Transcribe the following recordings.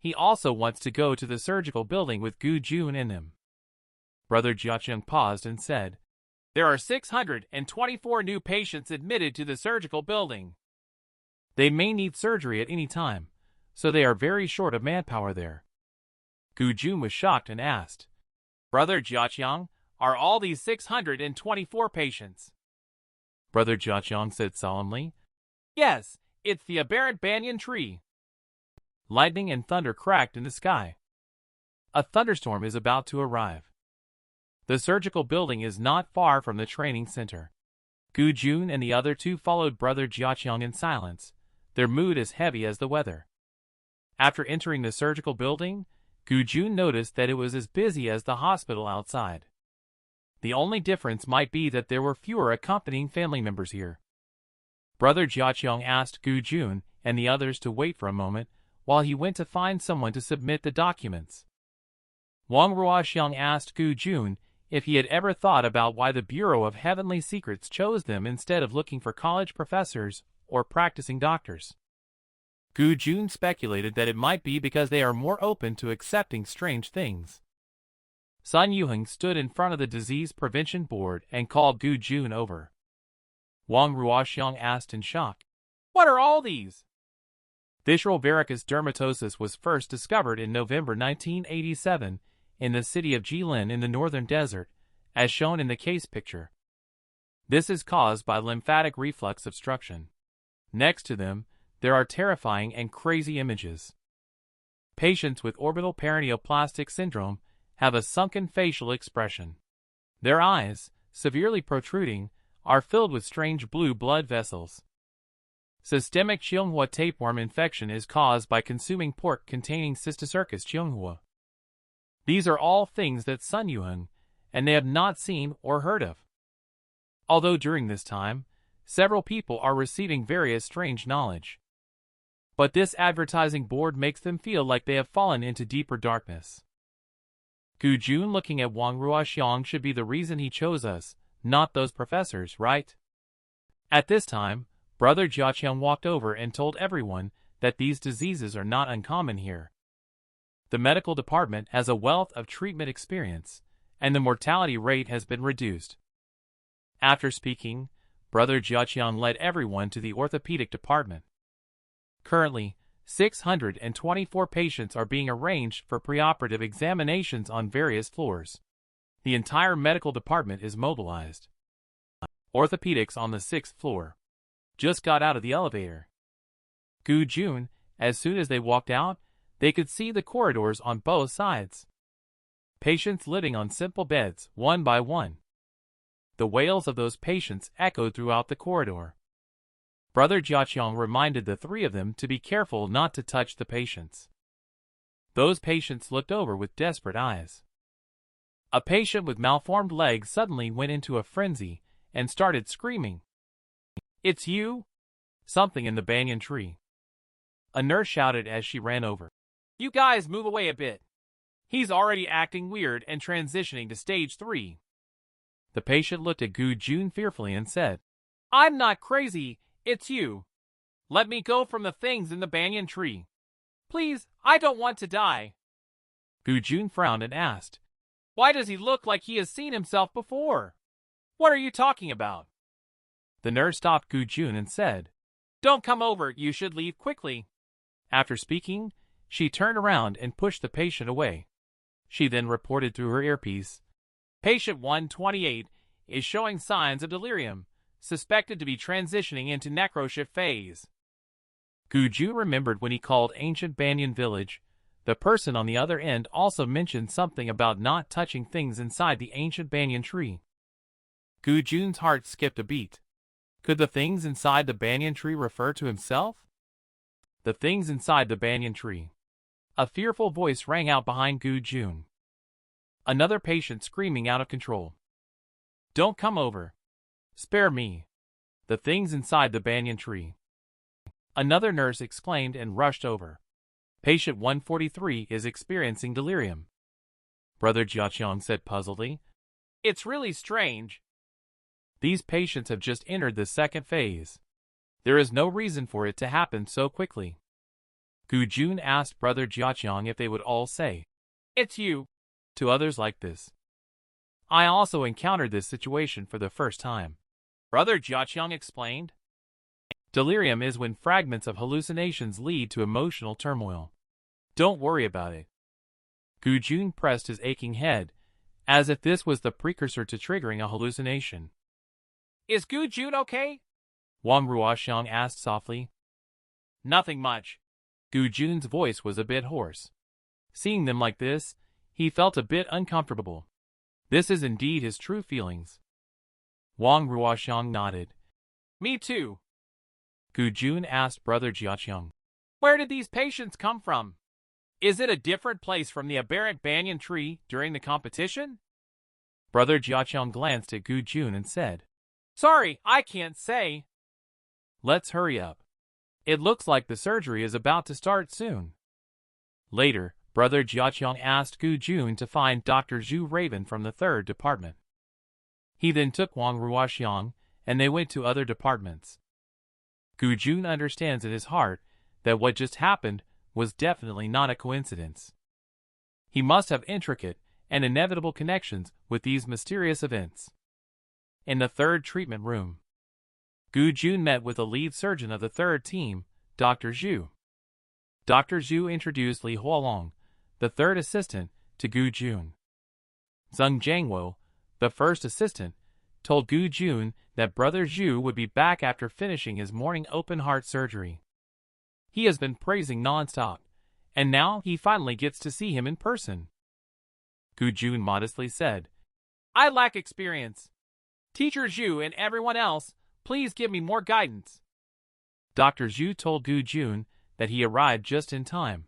He also wants to go to the surgical building with Gu Jun and him. Brother Jiaqiang paused and said, "There are 624 new patients admitted to the surgical building. They may need surgery at any time, so they are very short of manpower there." Gu Jun was shocked and asked, "Brother Jiaqiang, are all these 624 patients?" Brother Jiaqiang said solemnly, "Yes, it's the aberrant banyan tree." Lightning and thunder cracked in the sky. A thunderstorm is about to arrive. The surgical building is not far from the training center. Gu Jun and the other two followed Brother Jiaqiang in silence, their mood as heavy as the weather. After entering the surgical building, Gu Jun noticed that it was as busy as the hospital outside. The only difference might be that there were fewer accompanying family members here. Brother Jiaqiang asked Gu Jun and the others to wait for a moment while he went to find someone to submit the documents. Wang Ruoxiang asked Gu Jun if he had ever thought about why the Bureau of Heavenly Secrets chose them instead of looking for college professors or practicing doctors. Gu Jun speculated that it might be because they are more open to accepting strange things. Sun Yuheng stood in front of the Disease Prevention Board and called Gu Jun over. Wang Ruoxiang asked in shock, "What are all these?" Visceral varicose dermatosis was first discovered in November 1987 in the city of Jilin in the northern desert, as shown in the case picture. This is caused by lymphatic reflux obstruction. Next to them, there are terrifying and crazy images. Patients with orbital paraneoplastic syndrome have a sunken facial expression. Their eyes, severely protruding, are filled with strange blue blood vessels. Systemic Qionghua tapeworm infection is caused by consuming pork containing Cysticercus qionghua. These are all things that Sun Yuheng and they have not seen or heard of. Although during this time, several people are receiving various strange knowledge. But this advertising board makes them feel like they have fallen into deeper darkness. Gu Jun looking at Wang Ruoxiang should be the reason he chose us, not those professors, right? At this time, Brother Jiaqiang walked over and told everyone that these diseases are not uncommon here. The medical department has a wealth of treatment experience, and the mortality rate has been reduced. After speaking, Brother Jiaqiang led everyone to the orthopedic department. Currently, 624 patients are being arranged for preoperative examinations on various floors. The entire medical department is mobilized. Orthopedics on the 6th floor. Just got out of the elevator. Gu Jun, as soon as they walked out, they could see the corridors on both sides. Patients living on simple beds, one by one. The wails of those patients echoed throughout the corridor. Brother Jiaqiang reminded the three of them to be careful not to touch the patients. Those patients looked over with desperate eyes. A patient with malformed legs suddenly went into a frenzy and started screaming. "It's you!" Something in the banyan tree. A nurse shouted as she ran over. "You guys move away a bit. He's already acting weird and transitioning to stage 3. The patient looked at Gu Jun fearfully and said, "I'm not crazy, it's you. Let me go from the things in the banyan tree. Please, I don't want to die." Gu Jun frowned and asked, "Why does he look like he has seen himself before? What are you talking about?" The nurse stopped Gu Jun and said, "Don't come over, you should leave quickly." After speaking, she turned around and pushed the patient away. She then reported through her earpiece, "Patient 128 is showing signs of delirium, suspected to be transitioning into necroshift phase." Gu Jun remembered when he called Ancient Banyan Village, the person on the other end also mentioned something about not touching things inside the ancient banyan tree. Gu Jun's heart skipped a beat. Could the things inside the banyan tree refer to himself? The things inside the banyan tree. A fearful voice rang out behind Gu Jun. Another patient screaming out of control. "Don't come over. Spare me. The things inside the banyan tree." Another nurse exclaimed and rushed over. "Patient 143 is experiencing delirium." Brother Jiaqiang said puzzledly, "It's really strange. These patients have just entered the second phase. There is no reason for it to happen so quickly." Gu Jun asked Brother Jiaqiang if they would all say, "It's you," to others like this. I also encountered this situation for the first time. Brother Jiaqiang explained. Delirium is when fragments of hallucinations lead to emotional turmoil. Don't worry about it. Gu Jun pressed his aching head, as if this was the precursor to triggering a hallucination. Is Gu Jun okay? Wang Ruoxiang asked softly. Nothing much. Gu Jun's voice was a bit hoarse. Seeing them like this, he felt a bit uncomfortable. This is indeed his true feelings. Wang Ruoxiang nodded. Me too. Gu Jun asked Brother Jiaqiang. Where did these patients come from? Is it a different place from the aberrant banyan tree during the competition? Brother Jiaqiang glanced at Gu Jun and said, Sorry, I can't say. Let's hurry up. It looks like the surgery is about to start soon. Later, Brother Jiaqiang asked Gu Jun to find Dr. Zhu Raven from the 3rd department. He then took Wang Ruoxiang, and they went to other departments. Gu Jun understands in his heart that what just happened was definitely not a coincidence. He must have intricate and inevitable connections with these mysterious events. In the 3rd treatment room, Gu Jun met with the lead surgeon of the 3rd team, Dr. Zhu. Dr. Zhu introduced Li Huolong, the 3rd assistant, to Gu Jun. Zheng Jiangwo, the 1st assistant, told Gu Jun that Brother Zhu would be back after finishing his morning open-heart surgery. He has been praising non-stop, and now he finally gets to see him in person. Gu Jun modestly said, I lack experience. Teacher Zhu and everyone else, please give me more guidance. Dr. Zhu told Gu Jun that he arrived just in time.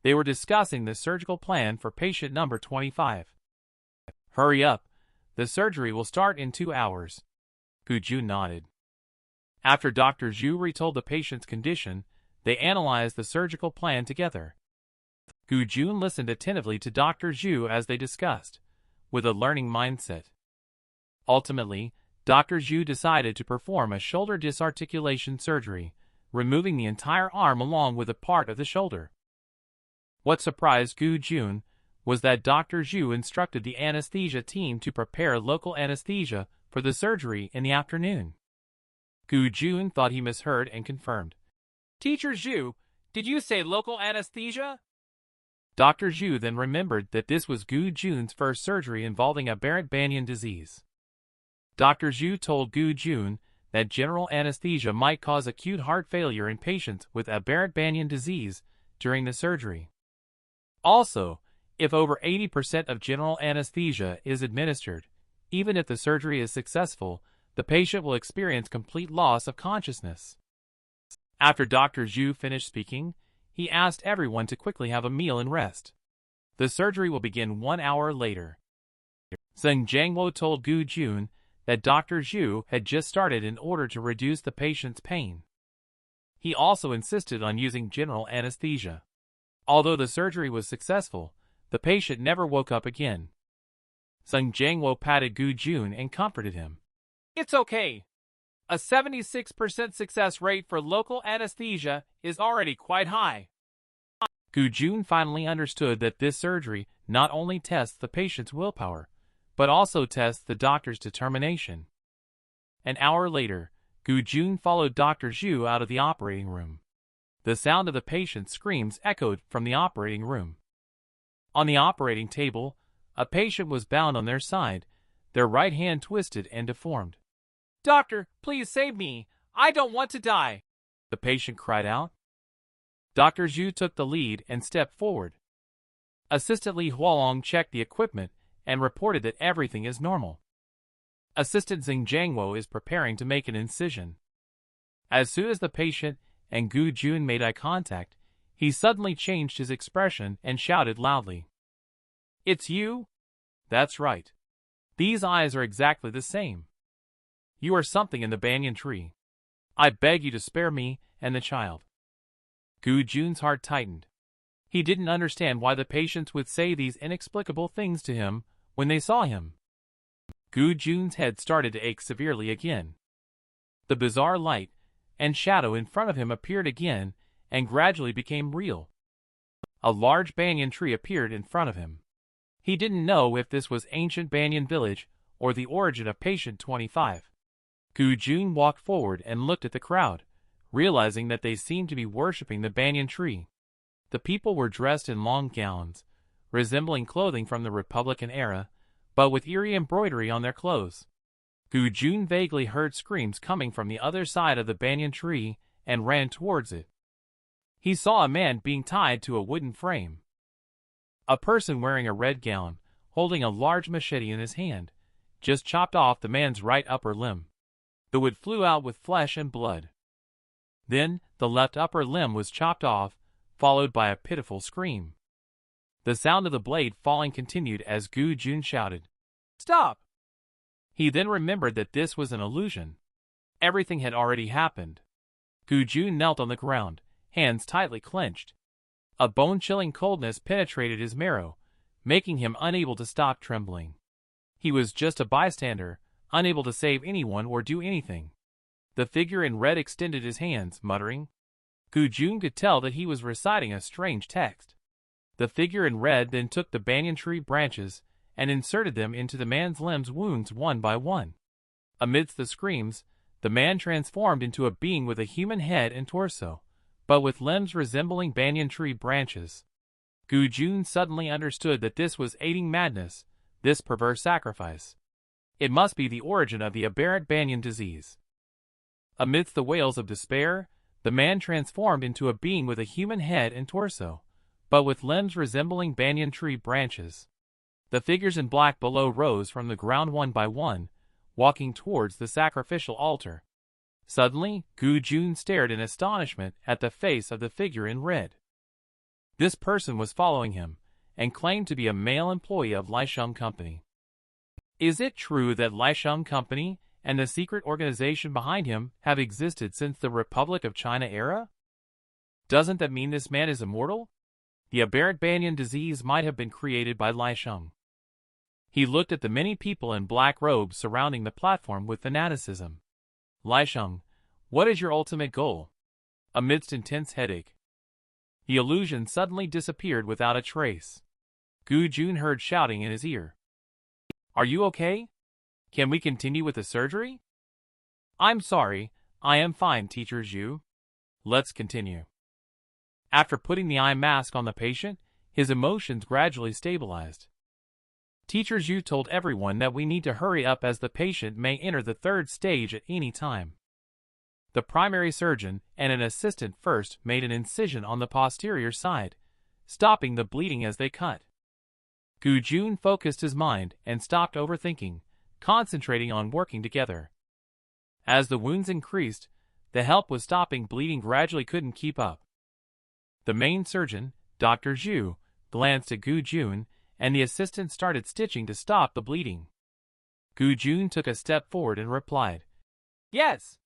They were discussing the surgical plan for patient number 25. Hurry up, the surgery will start in 2 hours. Gu Jun nodded. After Dr. Zhu retold the patient's condition, they analyzed the surgical plan together. Gu Jun listened attentively to Dr. Zhu as they discussed, with a learning mindset. Ultimately, Dr. Zhu decided to perform a shoulder disarticulation surgery, removing the entire arm along with a part of the shoulder. What surprised Gu Jun was that Dr. Zhu instructed the anesthesia team to prepare local anesthesia for the surgery in the afternoon. Gu Jun thought he misheard and confirmed. Teacher Zhu, did you say local anesthesia? Dr. Zhu then remembered that this was Gu Jun's first surgery involving aberrant banyan disease. Dr. Zhu told Gu Jun that general anesthesia might cause acute heart failure in patients with aberrant banyan disease during the surgery. Also, if over 80% of general anesthesia is administered, even if the surgery is successful, the patient will experience complete loss of consciousness. After Dr. Zhu finished speaking, he asked everyone to quickly have a meal and rest. The surgery will begin 1 hour later. Zheng Jiangwo told Gu Jun that Dr. Zhu had just started in order to reduce the patient's pain. He also insisted on using general anesthesia. Although the surgery was successful, the patient never woke up again. Zheng Jiangwo patted Gu Jun and comforted him. It's okay. A 76% success rate for local anesthesia is already quite high. Gu Jun finally understood that this surgery not only tests the patient's willpower, but also tests the doctor's determination. An hour later, Gu Jun followed Dr. Zhu out of the operating room. The sound of the patient's screams echoed from the operating room. On the operating table, a patient was bound on their side, their right hand twisted and deformed. Doctor, please save me. I don't want to die, the patient cried out. Dr. Zhu took the lead and stepped forward. Assistant Li Huolong checked the equipment and reported that everything is normal. Assistant Zheng Jiangwo is preparing to make an incision. As soon as the patient and Gu Jun made eye contact, he suddenly changed his expression and shouted loudly. It's you? That's right. These eyes are exactly the same. You are something in the banyan tree. I beg you to spare me and the child. Gu Jun's heart tightened. He didn't understand why the patients would say these inexplicable things to him when they saw him. Gu Jun's head started to ache severely again. The bizarre light and shadow in front of him appeared again, and gradually became real. A large banyan tree appeared in front of him. He didn't know if this was ancient banyan village or the origin of patient 25. Gu-jun walked forward and looked at the crowd, realizing that they seemed to be worshipping the banyan tree. The people were dressed in long gowns, resembling clothing from the Republican era, but with eerie embroidery on their clothes. Gu-jun vaguely heard screams coming from the other side of the banyan tree and ran towards it. He saw a man being tied to a wooden frame. A person wearing a red gown, holding a large machete in his hand, just chopped off the man's right upper limb. The wood flew out with flesh and blood. Then, the left upper limb was chopped off, followed by a pitiful scream. The sound of the blade falling continued as Gu-jun shouted, "Stop!" He then remembered that this was an illusion. Everything had already happened. Gu-jun knelt on the ground, hands tightly clenched. A bone-chilling coldness penetrated his marrow, making him unable to stop trembling. He was just a bystander, unable to save anyone or do anything. The figure in red extended his hands, muttering. Gu-jun could tell that he was reciting a strange text. The figure in red then took the banyan tree branches and inserted them into the man's limbs wounds one by one. Amidst the screams, the man transformed into a being with a human head and torso, but with limbs resembling banyan tree branches. Gu-jun suddenly understood that this was aiding madness, this perverse sacrifice. It must be the origin of the aberrant banyan disease. Amidst the wails of despair, the man transformed into a being with a human head and torso, but with limbs resembling banyan tree branches. The figures in black below rose from the ground one by one, walking towards the sacrificial altar. Suddenly, Gu-jun stared in astonishment at the face of the figure in red. This person was following him, and claimed to be a male employee of Lisheng Company. Is it true that Lisheng Company and the secret organization behind him have existed since the Republic of China era? Doesn't that mean this man is immortal? The aberrant banyan disease might have been created by Lisheng. He looked at the many people in black robes surrounding the platform with fanaticism. Lisheng, what is your ultimate goal? Amidst intense headache, the illusion suddenly disappeared without a trace. Gu-jun heard shouting in his ear. Are you okay? Can we continue with the surgery? I'm sorry, I am fine, Teacher Zhu. Let's continue. After putting the eye mask on the patient, his emotions gradually stabilized. Teacher Zhu told everyone that we need to hurry up as the patient may enter the third stage at any time. The primary surgeon and an assistant first made an incision on the posterior side, stopping the bleeding as they cut. Gu-jun focused his mind and stopped overthinking, concentrating on working together. As the wounds increased, the help with stopping bleeding gradually couldn't keep up. The main surgeon, Dr. Zhu, glanced at Gu-jun, and the assistant started stitching to stop the bleeding. Gu-jun took a step forward and replied, "Yes."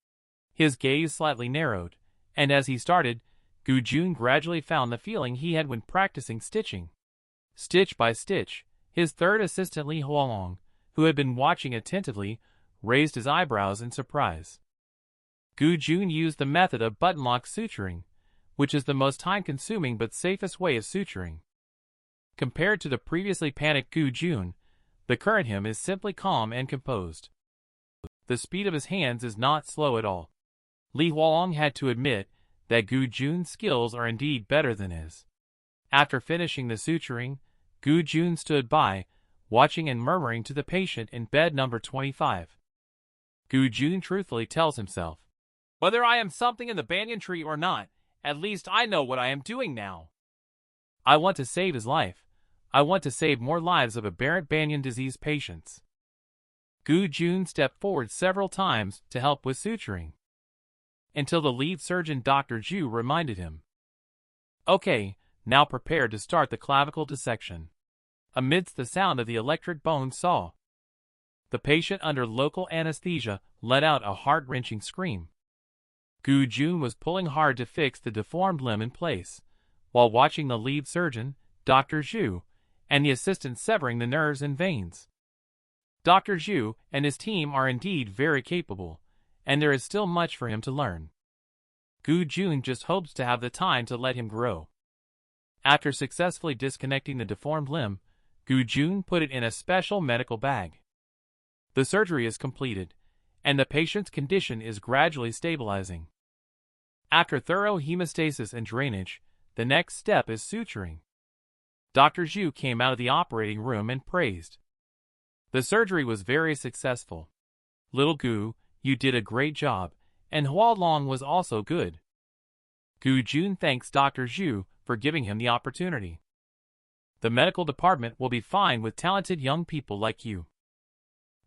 His gaze slightly narrowed, and as he started, Gu-jun gradually found the feeling he had when practicing stitching. Stitch by stitch, his third assistant Li Hualong, who had been watching attentively, raised his eyebrows in surprise. Gu-jun used the method of button-lock suturing, which is the most time-consuming but safest way of suturing. Compared to the previously panicked Gu-jun, the current him is simply calm and composed. The speed of his hands is not slow at all. Li Hualong had to admit that Gu-jun's skills are indeed better than his. After finishing the suturing, Gu-jun stood by, watching and murmuring to the patient in bed number 25. Gu-jun truthfully tells himself, "Whether I am something in the banyan tree or not, at least I know what I am doing now. I want to save his life. I want to save more lives of aberrant banyan disease patients." Gu-jun stepped forward several times to help with suturing, until the lead surgeon Dr. Zhu reminded him, "Okay, now prepare to start the clavicle dissection." Amidst the sound of the electric bone saw, the patient under local anesthesia let out a heart-wrenching scream. Gu-jun was pulling hard to fix the deformed limb in place, while watching the lead surgeon, Dr. Zhu, and the assistant severing the nerves and veins. Dr. Zhu and his team are indeed very capable, and there is still much for him to learn. Gu Jun just hopes to have the time to let him grow. After successfully disconnecting the deformed limb, Gu Jun put it in a special medical bag. The surgery is completed, and the patient's condition is gradually stabilizing. After thorough hemostasis and drainage, the next step is suturing. Dr. Zhu came out of the operating room and praised. The surgery was very successful. Little Gu, you did a great job, and Hua Long was also good. Gu Jun thanks Dr. Zhu for giving him the opportunity. The medical department will be fine with talented young people like you.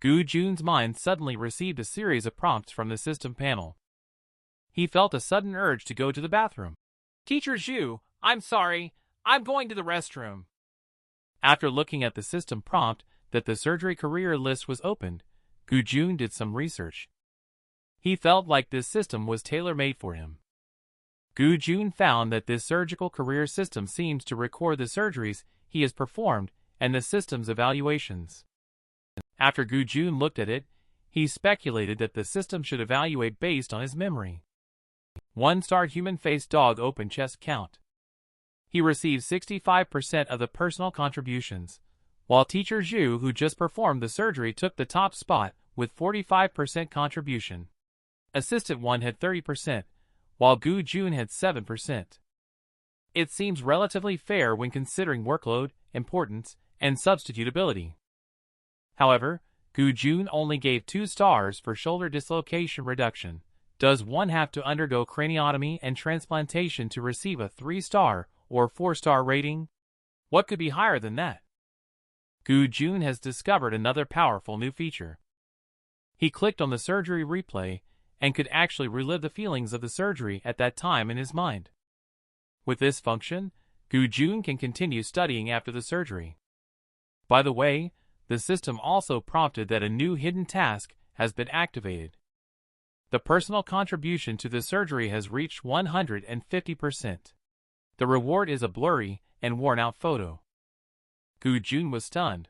Gu Jun's mind suddenly received a series of prompts from the system panel. He felt a sudden urge to go to the bathroom. Teacher Zhu, I'm sorry, I'm going to the restroom. After looking at the system prompt that the surgery career list was opened, Gu Jun did some research. He felt like this system was tailor-made for him. Gu Jun found that this surgical career system seems to record the surgeries he has performed and the system's evaluations. After Gu Jun looked at it, he speculated that the system should evaluate based on his memory. 1-star human-faced dog open chest count. He received 65% of the personal contributions, while teacher Zhu, who just performed the surgery, took the top spot with 45% contribution. Assistant 1 had 30%, while Gu Jun had 7%. It seems relatively fair when considering workload, importance, and substitutability. However, Gu Jun only gave 2 stars for shoulder dislocation reduction. Does one have to undergo craniotomy and transplantation to receive a 3-star or 4-star rating? What could be higher than that? Gu Jun has discovered another powerful new feature. He clicked on the surgery replay and could actually relive the feelings of the surgery at that time in his mind. With this function, Gu Jun can continue studying after the surgery. By the way, the system also prompted that a new hidden task has been activated. The personal contribution to the surgery has reached 150%. The reward is a blurry and worn-out photo. Gu Jun was stunned.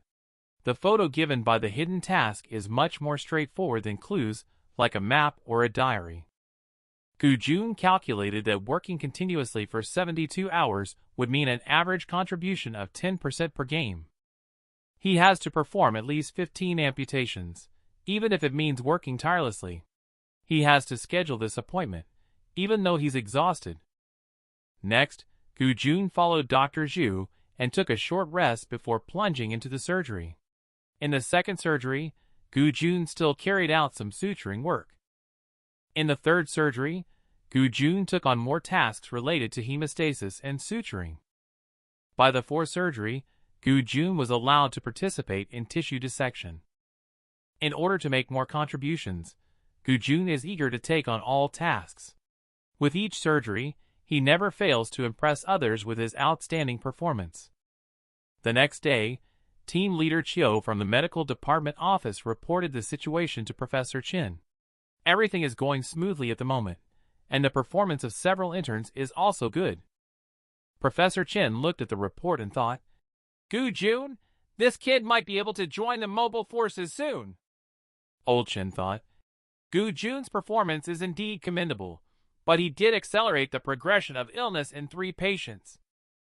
The photo given by the hidden task is much more straightforward than clues like a map or a diary. Gu Jun calculated that working continuously for 72 hours would mean an average contribution of 10% per game. He has to perform at least 15 amputations, even if it means working tirelessly. He has to schedule this appointment, even though he's exhausted. Next, Gu Jun followed Dr. Zhu and took a short rest before plunging into the surgery. In the second surgery, Gu Jun still carried out some suturing work. In the third surgery, Gu Jun took on more tasks related to hemostasis and suturing. By the fourth surgery, Gu Jun was allowed to participate in tissue dissection. In order to make more contributions, Gu Jun is eager to take on all tasks. With each surgery, he never fails to impress others with his outstanding performance. The next day, Team Leader Chiu from the Medical Department office reported the situation to Professor Chin. Everything is going smoothly at the moment, and the performance of several interns is also good. Professor Chin looked at the report and thought, Gu Jun, this kid might be able to join the mobile forces soon. Old Chin thought, Gu Jun's performance is indeed commendable, but he did accelerate the progression of illness in 3 patients.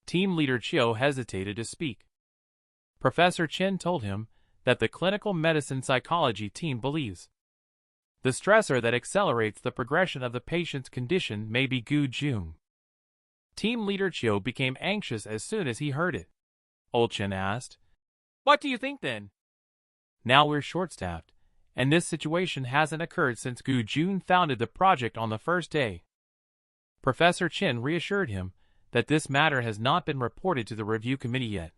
Team Leader Chiu hesitated to speak. Professor Chin told him that the clinical medicine psychology team believes the stressor that accelerates the progression of the patient's condition may be Gu Jun. Team Leader Chiu became anxious as soon as he heard it. Old Chin asked, What do you think then? Now we're short-staffed, and this situation hasn't occurred since Gu Jun founded the project on the first day. Professor Chin reassured him that this matter has not been reported to the review committee yet.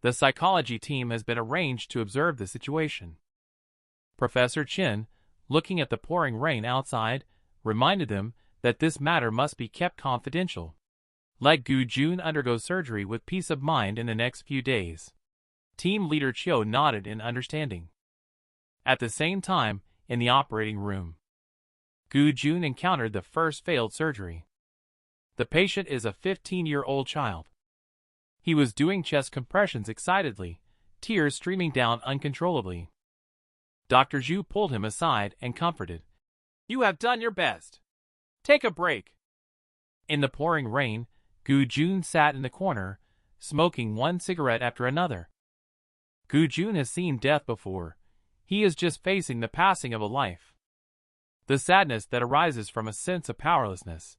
The psychology team has been arranged to observe the situation. Professor Chin, looking at the pouring rain outside, reminded them that this matter must be kept confidential. Let Gu Jun undergo surgery with peace of mind in the next few days. Team Leader Chiu nodded in understanding. At the same time, in the operating room, Gu Jun encountered the first failed surgery. The patient is a 15-year-old child. He was doing chest compressions excitedly, tears streaming down uncontrollably. Dr. Zhu pulled him aside and comforted. You have done your best. Take a break. In the pouring rain, Gu Jun sat in the corner, smoking one cigarette after another. Gu Jun has seen death before. He is just facing the passing of a life. The sadness that arises from a sense of powerlessness,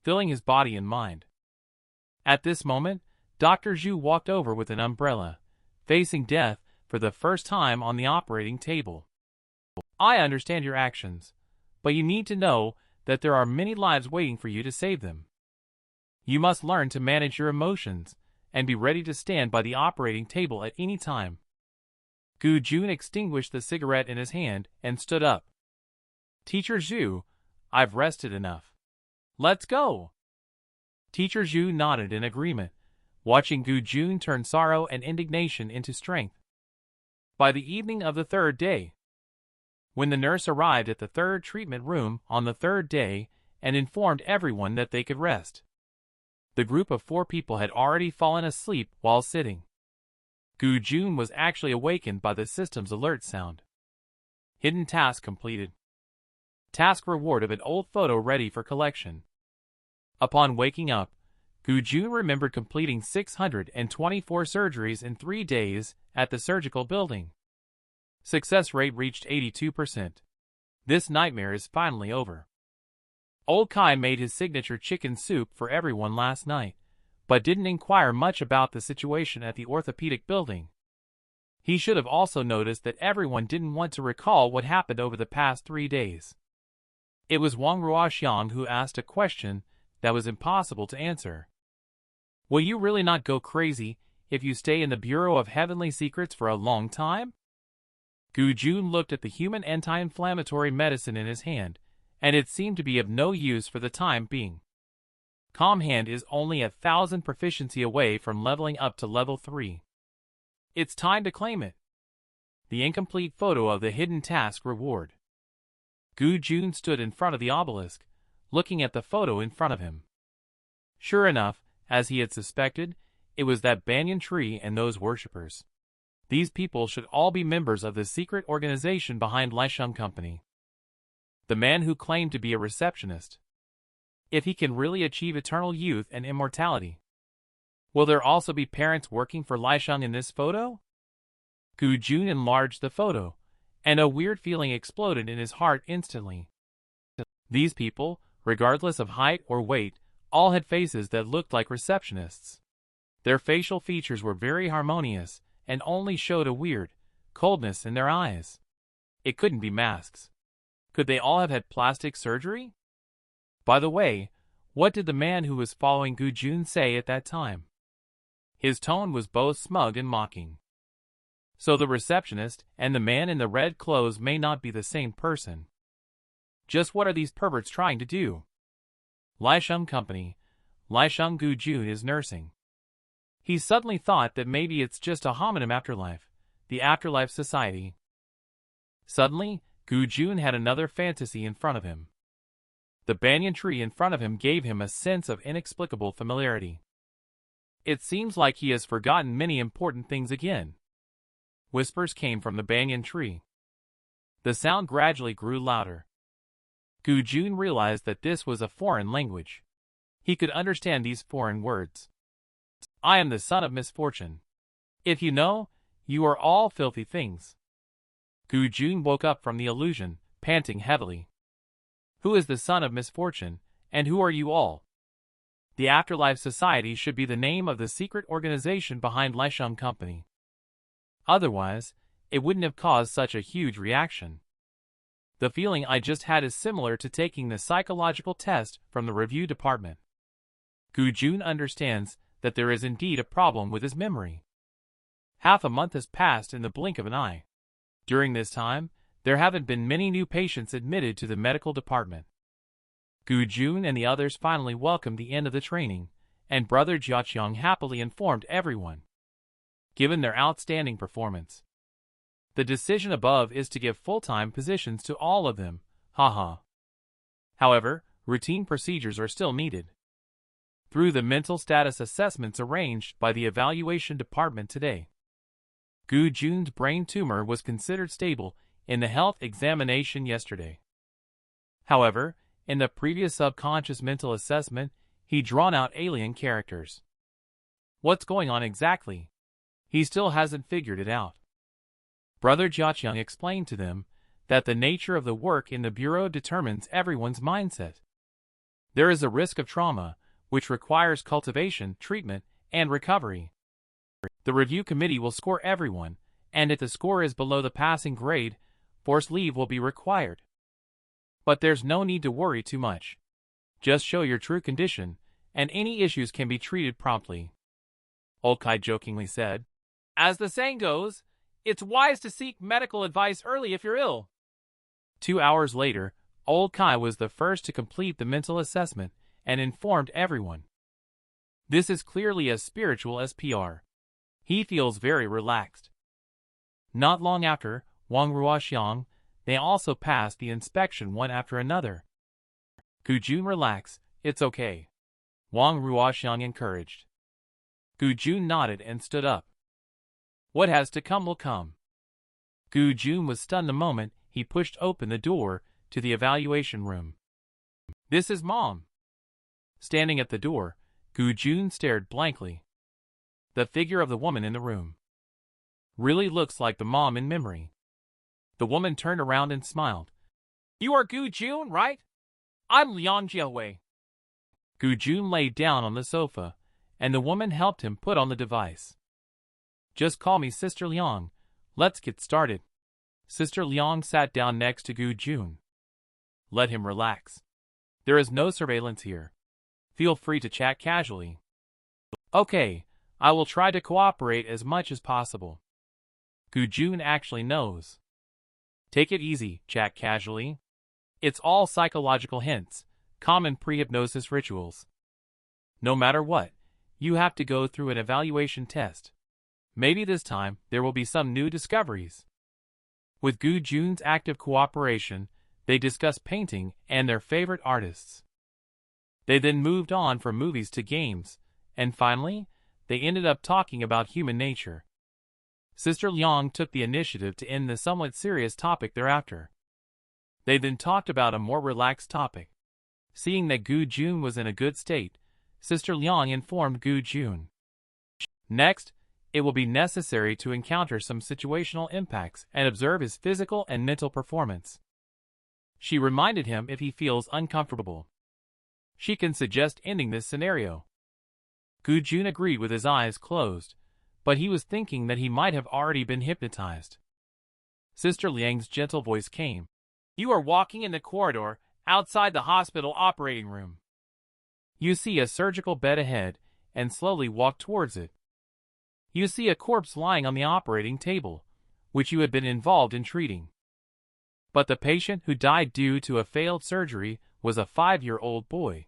filling his body and mind. At this moment, Dr. Zhu walked over with an umbrella, facing death for the first time on the operating table. I understand your actions, but you need to know that there are many lives waiting for you to save them. You must learn to manage your emotions and be ready to stand by the operating table at any time. Gu Jun extinguished the cigarette in his hand and stood up. Teacher Zhu, I've rested enough. Let's go. Teacher Zhu nodded in agreement, watching Gu Jun turn sorrow and indignation into strength. By the evening of the third day, when the nurse arrived at the third treatment room on the third day and informed everyone that they could rest, the group of 4 people had already fallen asleep while sitting. Gu Jun was actually awakened by the system's alert sound. Hidden task completed. Task reward of an old photo ready for collection. Upon waking up, Gu Jun remembered completing 624 surgeries in 3 days at the surgical building. Success rate reached 82%. This nightmare is finally over. Old Kai made his signature chicken soup for everyone last night, but didn't inquire much about the situation at the orthopedic building. He should have also noticed that everyone didn't want to recall what happened over the past 3 days. It was Wang Ruoxiang who asked a question that was impossible to answer. Will you really not go crazy if you stay in the Bureau of Heavenly Secrets for a long time? Gu Jun looked at the human anti-inflammatory medicine in his hand, and it seemed to be of no use for the time being. Calm Hand is only 1,000 proficiency away from leveling up to level 3. It's time to claim it. The incomplete photo of the hidden task reward. Gu Jun stood in front of the obelisk, looking at the photo in front of him. Sure enough, as he had suspected, it was that banyan tree and those worshippers. These people should all be members of the secret organization behind Lisheng Company. The man who claimed to be a receptionist. If he can really achieve eternal youth and immortality. Will there also be parents working for Lisheng in this photo? Gu Jun enlarged the photo, and a weird feeling exploded in his heart instantly. These people, regardless of height or weight, all had faces that looked like receptionists. Their facial features were very harmonious and only showed a weird coldness in their eyes. It couldn't be masks. Could they all have had plastic surgery? By the way, what did the man who was following Gu Jun say at that time? His tone was both smug and mocking. So the receptionist and the man in the red clothes may not be the same person. Just what are these perverts trying to do? Lisheng Company, Lisheng Gu Jun is nursing. He suddenly thought that maybe it's just a homonym afterlife, the Afterlife Society. Suddenly, Gu Jun had another fantasy in front of him. The banyan tree in front of him gave him a sense of inexplicable familiarity. It seems like he has forgotten many important things again. Whispers came from the banyan tree. The sound gradually grew louder. Gu Jun realized that this was a foreign language. He could understand these foreign words. I am the son of misfortune. If you know, you are all filthy things. Gu Jun woke up from the illusion, panting heavily. Who is the son of misfortune, and who are you all? The Afterlife Society should be the name of the secret organization behind Lisheng Company. Otherwise, it wouldn't have caused such a huge reaction. The feeling I just had is similar to taking the psychological test from the review department. Gu Jun understands that there is indeed a problem with his memory. Half a month has passed in the blink of an eye. During this time, there haven't been many new patients admitted to the medical department. Gu Jun and the others finally welcomed the end of the training, and Brother Jiaqiang happily informed everyone. Given their outstanding performance, the decision above is to give full-time positions to all of them, haha. However, routine procedures are still needed. Through the mental status assessments arranged by the evaluation department today, Gu Jun's brain tumor was considered stable in the health examination yesterday. However, In the previous subconscious mental assessment, he'd drawn out alien characters. What's going on exactly? He still hasn't figured it out. Brother Jiaqiang explained to them that the nature of the work in the Bureau determines everyone's mindset. There is a risk of trauma, which requires cultivation, treatment, and recovery. The review committee will score everyone, and if the score is below the passing grade, forced leave will be required. But there's no need to worry too much. Just show your true condition, and any issues can be treated promptly. Old Kai jokingly said, "As the saying goes, it's wise to seek medical advice early if you're ill." 2 hours later, Old Kai was the first to complete the mental assessment and informed everyone. This is clearly as spiritual as PR. He feels very relaxed. Not long after, Wang Ruoxiang, they also passed the inspection one after another. Gu Jun, relax, it's okay. Wang Ruoxiang encouraged. Gu Jun nodded and stood up. What has to come will come. Gu Jun was stunned the moment he pushed open the door to the evaluation room. This is Mom. Standing at the door, Gu Jun stared blankly. The figure of the woman in the room really looks like the mom in memory. The woman turned around and smiled. You are Gu Jun, right? I'm Liang Jiaowei. Gu Jun lay down on the sofa, and the woman helped him put on the device. Just call me Sister Liang. Let's get started. Sister Liang sat down next to Gu Jun. Let him relax. There is no surveillance here. Feel free to chat casually. Okay, I will try to cooperate as much as possible. Gu Jun actually knows. Take it easy, chat casually. It's all psychological hints, common pre-hypnosis rituals. No matter what, you have to go through an evaluation test. Maybe this time there will be some new discoveries. With Gu Jun's active cooperation, they discussed painting and their favorite artists. They then moved on from movies to games, and finally, they ended up talking about human nature. Sister Liang took the initiative to end the somewhat serious topic thereafter. They then talked about a more relaxed topic. Seeing that Gu Jun was in a good state, Sister Liang informed Gu Jun. Next, it will be necessary to encounter some situational impacts and observe his physical and mental performance. She reminded him if he feels uncomfortable, she can suggest ending this scenario. Gu Jun agreed with his eyes closed, but he was thinking that he might have already been hypnotized. Sister Liang's gentle voice came. You are walking in the corridor outside the hospital operating room. You see a surgical bed ahead and slowly walk towards it. You see a corpse lying on the operating table, which you had been involved in treating. But the patient who died due to a failed surgery was a 5-year-old boy.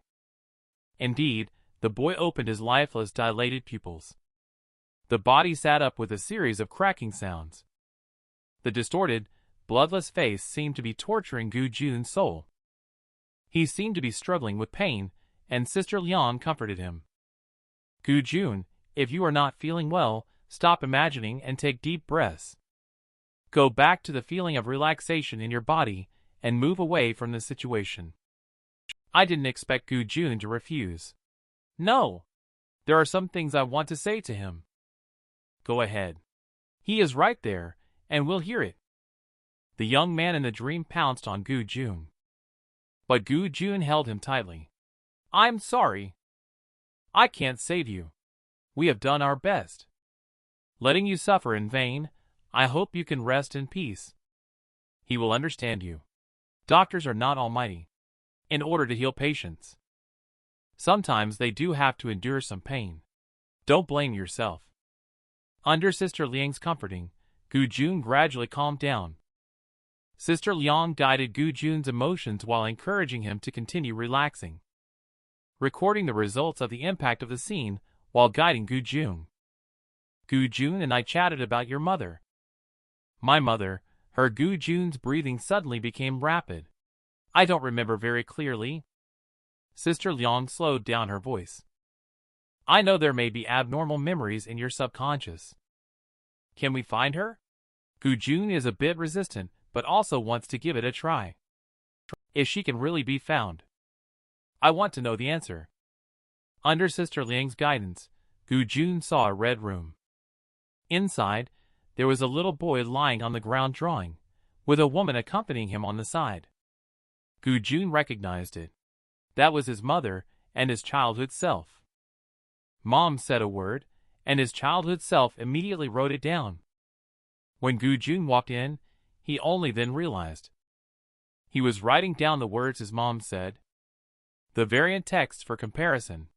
Indeed, the boy opened his lifeless, dilated pupils. The body sat up with a series of cracking sounds. The distorted, bloodless face seemed to be torturing Gu Jun's soul. He seemed to be struggling with pain, and Sister Liang comforted him. Gu Jun, if you are not feeling well, stop imagining and take deep breaths. Go back to the feeling of relaxation in your body and move away from the situation. I didn't expect Gu Jun to refuse. No. There are some things I want to say to him. Go ahead. He is right there, and we'll hear it. The young man in the dream pounced on Gu Jun. But Gu Jun held him tightly. I'm sorry. I can't save you. We have done our best. Letting you suffer in vain, I hope you can rest in peace. He will understand you. Doctors are not almighty. In order to heal patients, sometimes they do have to endure some pain. Don't blame yourself. Under Sister Liang's comforting, Gu Jun gradually calmed down. Sister Liang guided Gu Jun's emotions while encouraging him to continue relaxing, recording the results of the impact of the scene while guiding Gu Jun. Gu Jun and I chatted about your mother. My mother, her Gu Jun's breathing suddenly became rapid. I don't remember very clearly. Sister Liang slowed down her voice. I know there may be abnormal memories in your subconscious. Can we find her? Gu Jun is a bit resistant, but also wants to give it a try. If she can really be found, I want to know the answer. Under Sister Liang's guidance, Gu Jun saw a red room. Inside, there was a little boy lying on the ground drawing, with a woman accompanying him on the side. Gu Jun recognized it. That was his mother and his childhood self. Mom said a word, and his childhood self immediately wrote it down. When Gu Jun walked in, he only then realized. He was writing down the words his mom said. The variant text for comparison.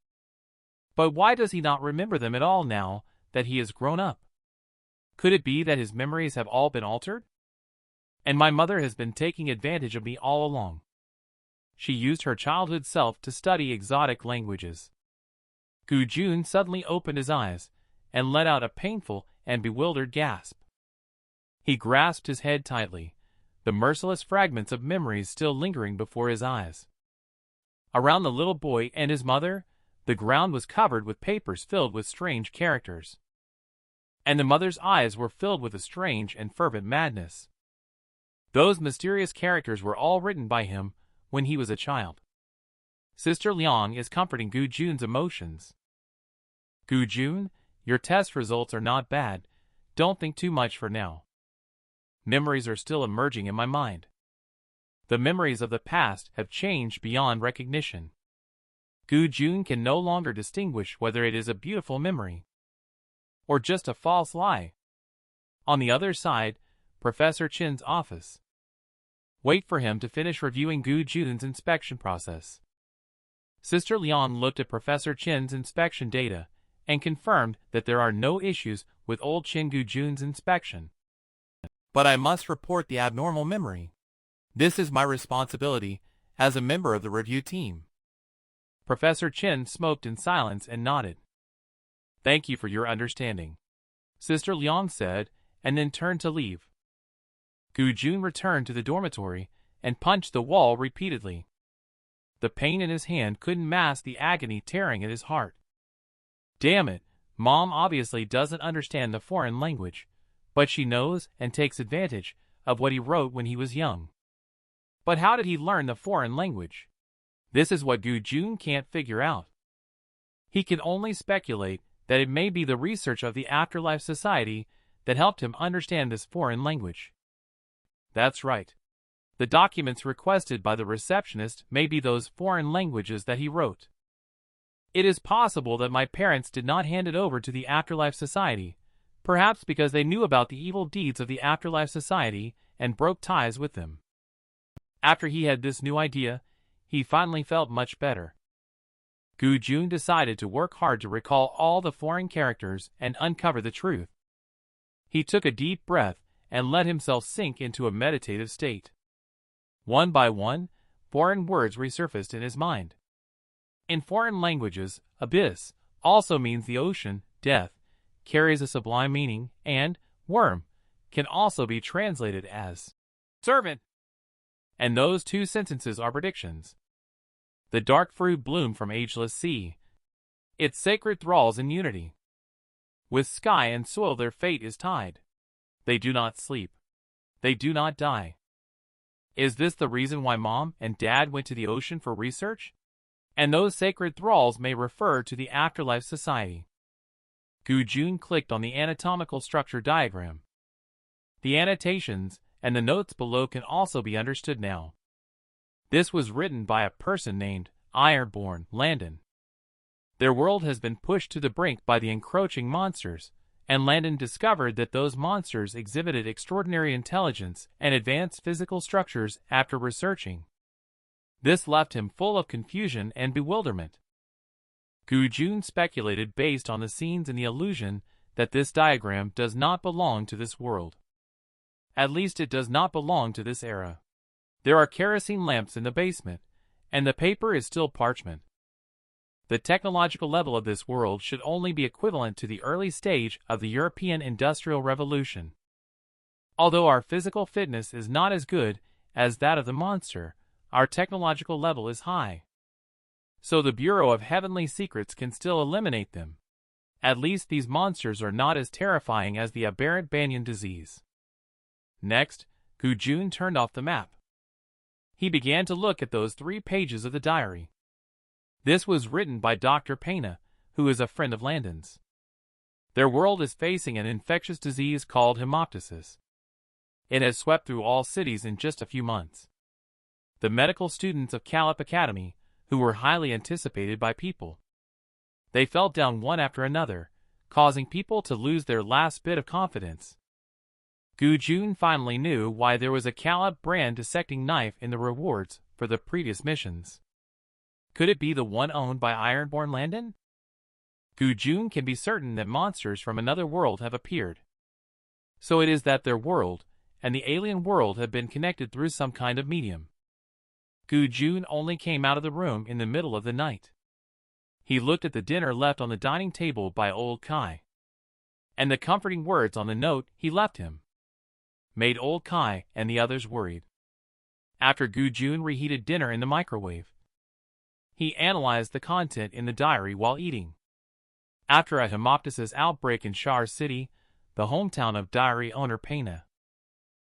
But why does he not remember them at all now that he has grown up? Could it be that his memories have all been altered? And my mother has been taking advantage of me all along. She used her childhood self to study exotic languages. Gu Jun suddenly opened his eyes and let out a painful and bewildered gasp. He grasped his head tightly, the merciless fragments of memories still lingering before his eyes. Around the little boy and his mother, the ground was covered with papers filled with strange characters. And the mother's eyes were filled with a strange and fervent madness. Those mysterious characters were all written by him when he was a child. Sister Liang is comforting Gu Jun's emotions. Gu Jun, your test results are not bad. Don't think too much for now. Memories are still emerging in my mind. The memories of the past have changed beyond recognition. Gu Jun can no longer distinguish whether it is a beautiful memory or just a false lie. On the other side, Professor Chin's office. Wait for him to finish reviewing Gu Jun's inspection process. Sister Liang looked at Professor Chin's inspection data and confirmed that there are no issues with old Chin Gu Jun's inspection. But I must report the abnormal memory. This is my responsibility as a member of the review team. Professor Chin smoked in silence and nodded. Thank you for your understanding, Sister Liang said, and then turned to leave. Gu Jun returned to the dormitory and punched the wall repeatedly. The pain in his hand couldn't mask the agony tearing at his heart. Damn it, Mom obviously doesn't understand the foreign language, but she knows and takes advantage of what he wrote when he was young. But how did he learn the foreign language? This is what Gu Jun can't figure out. He can only speculate that it may be the research of the Afterlife Society that helped him understand this foreign language. That's right. The documents requested by the receptionist may be those foreign languages that he wrote. It is possible that my parents did not hand it over to the Afterlife Society, perhaps because they knew about the evil deeds of the Afterlife Society and broke ties with them. After he had this new idea, he finally felt much better. Gu Jun decided to work hard to recall all the foreign characters and uncover the truth. He took a deep breath and let himself sink into a meditative state. One by one, foreign words resurfaced in his mind. In foreign languages, abyss also means the ocean, death carries a sublime meaning, and worm can also be translated as servant. And those two sentences are predictions. The dark fruit bloomed from ageless sea. Its sacred thralls in unity. With sky and soil their fate is tied. They do not sleep. They do not die. Is this the reason why Mom and Dad went to the ocean for research? And those sacred thralls may refer to the Afterlife Society. Gu Jun clicked on the anatomical structure diagram. The annotations and the notes below can also be understood now. This was written by a person named Ironborn Landon. Their world has been pushed to the brink by the encroaching monsters, and Landon discovered that those monsters exhibited extraordinary intelligence and advanced physical structures after researching. This left him full of confusion and bewilderment. Gu Jun speculated based on the scenes and the illusion that this diagram does not belong to this world. At least it does not belong to this era. There are kerosene lamps in the basement, and the paper is still parchment. The technological level of this world should only be equivalent to the early stage of the European Industrial Revolution. Although our physical fitness is not as good as that of the monster, our technological level is high. So the Bureau of Heavenly Secrets can still eliminate them. At least these monsters are not as terrifying as the aberrant Banyan disease. Next, Gu Jun turned off the map. He began to look at those 3 pages of the diary. This was written by Dr. Pena, who is a friend of Landon's. Their world is facing an infectious disease called hemoptysis. It has swept through all cities in just a few months. The medical students of Calip Academy, who were highly anticipated by people, they fell down one after another, causing people to lose their last bit of confidence. Gu Jun finally knew why there was a Calip brand dissecting knife in the rewards for the previous missions. Could it be the one owned by Ironborn Landon? Gu Jun can be certain that monsters from another world have appeared. So it is that their world and the alien world have been connected through some kind of medium. Gu Jun only came out of the room in the middle of the night. He looked at the dinner left on the dining table by old Kai, and the comforting words on the note he left him made old Kai and the others worried. After Gu Jun reheated dinner in the microwave, he analyzed the content in the diary while eating. After a hemoptysis outbreak in Shar City, the hometown of diary owner Pena,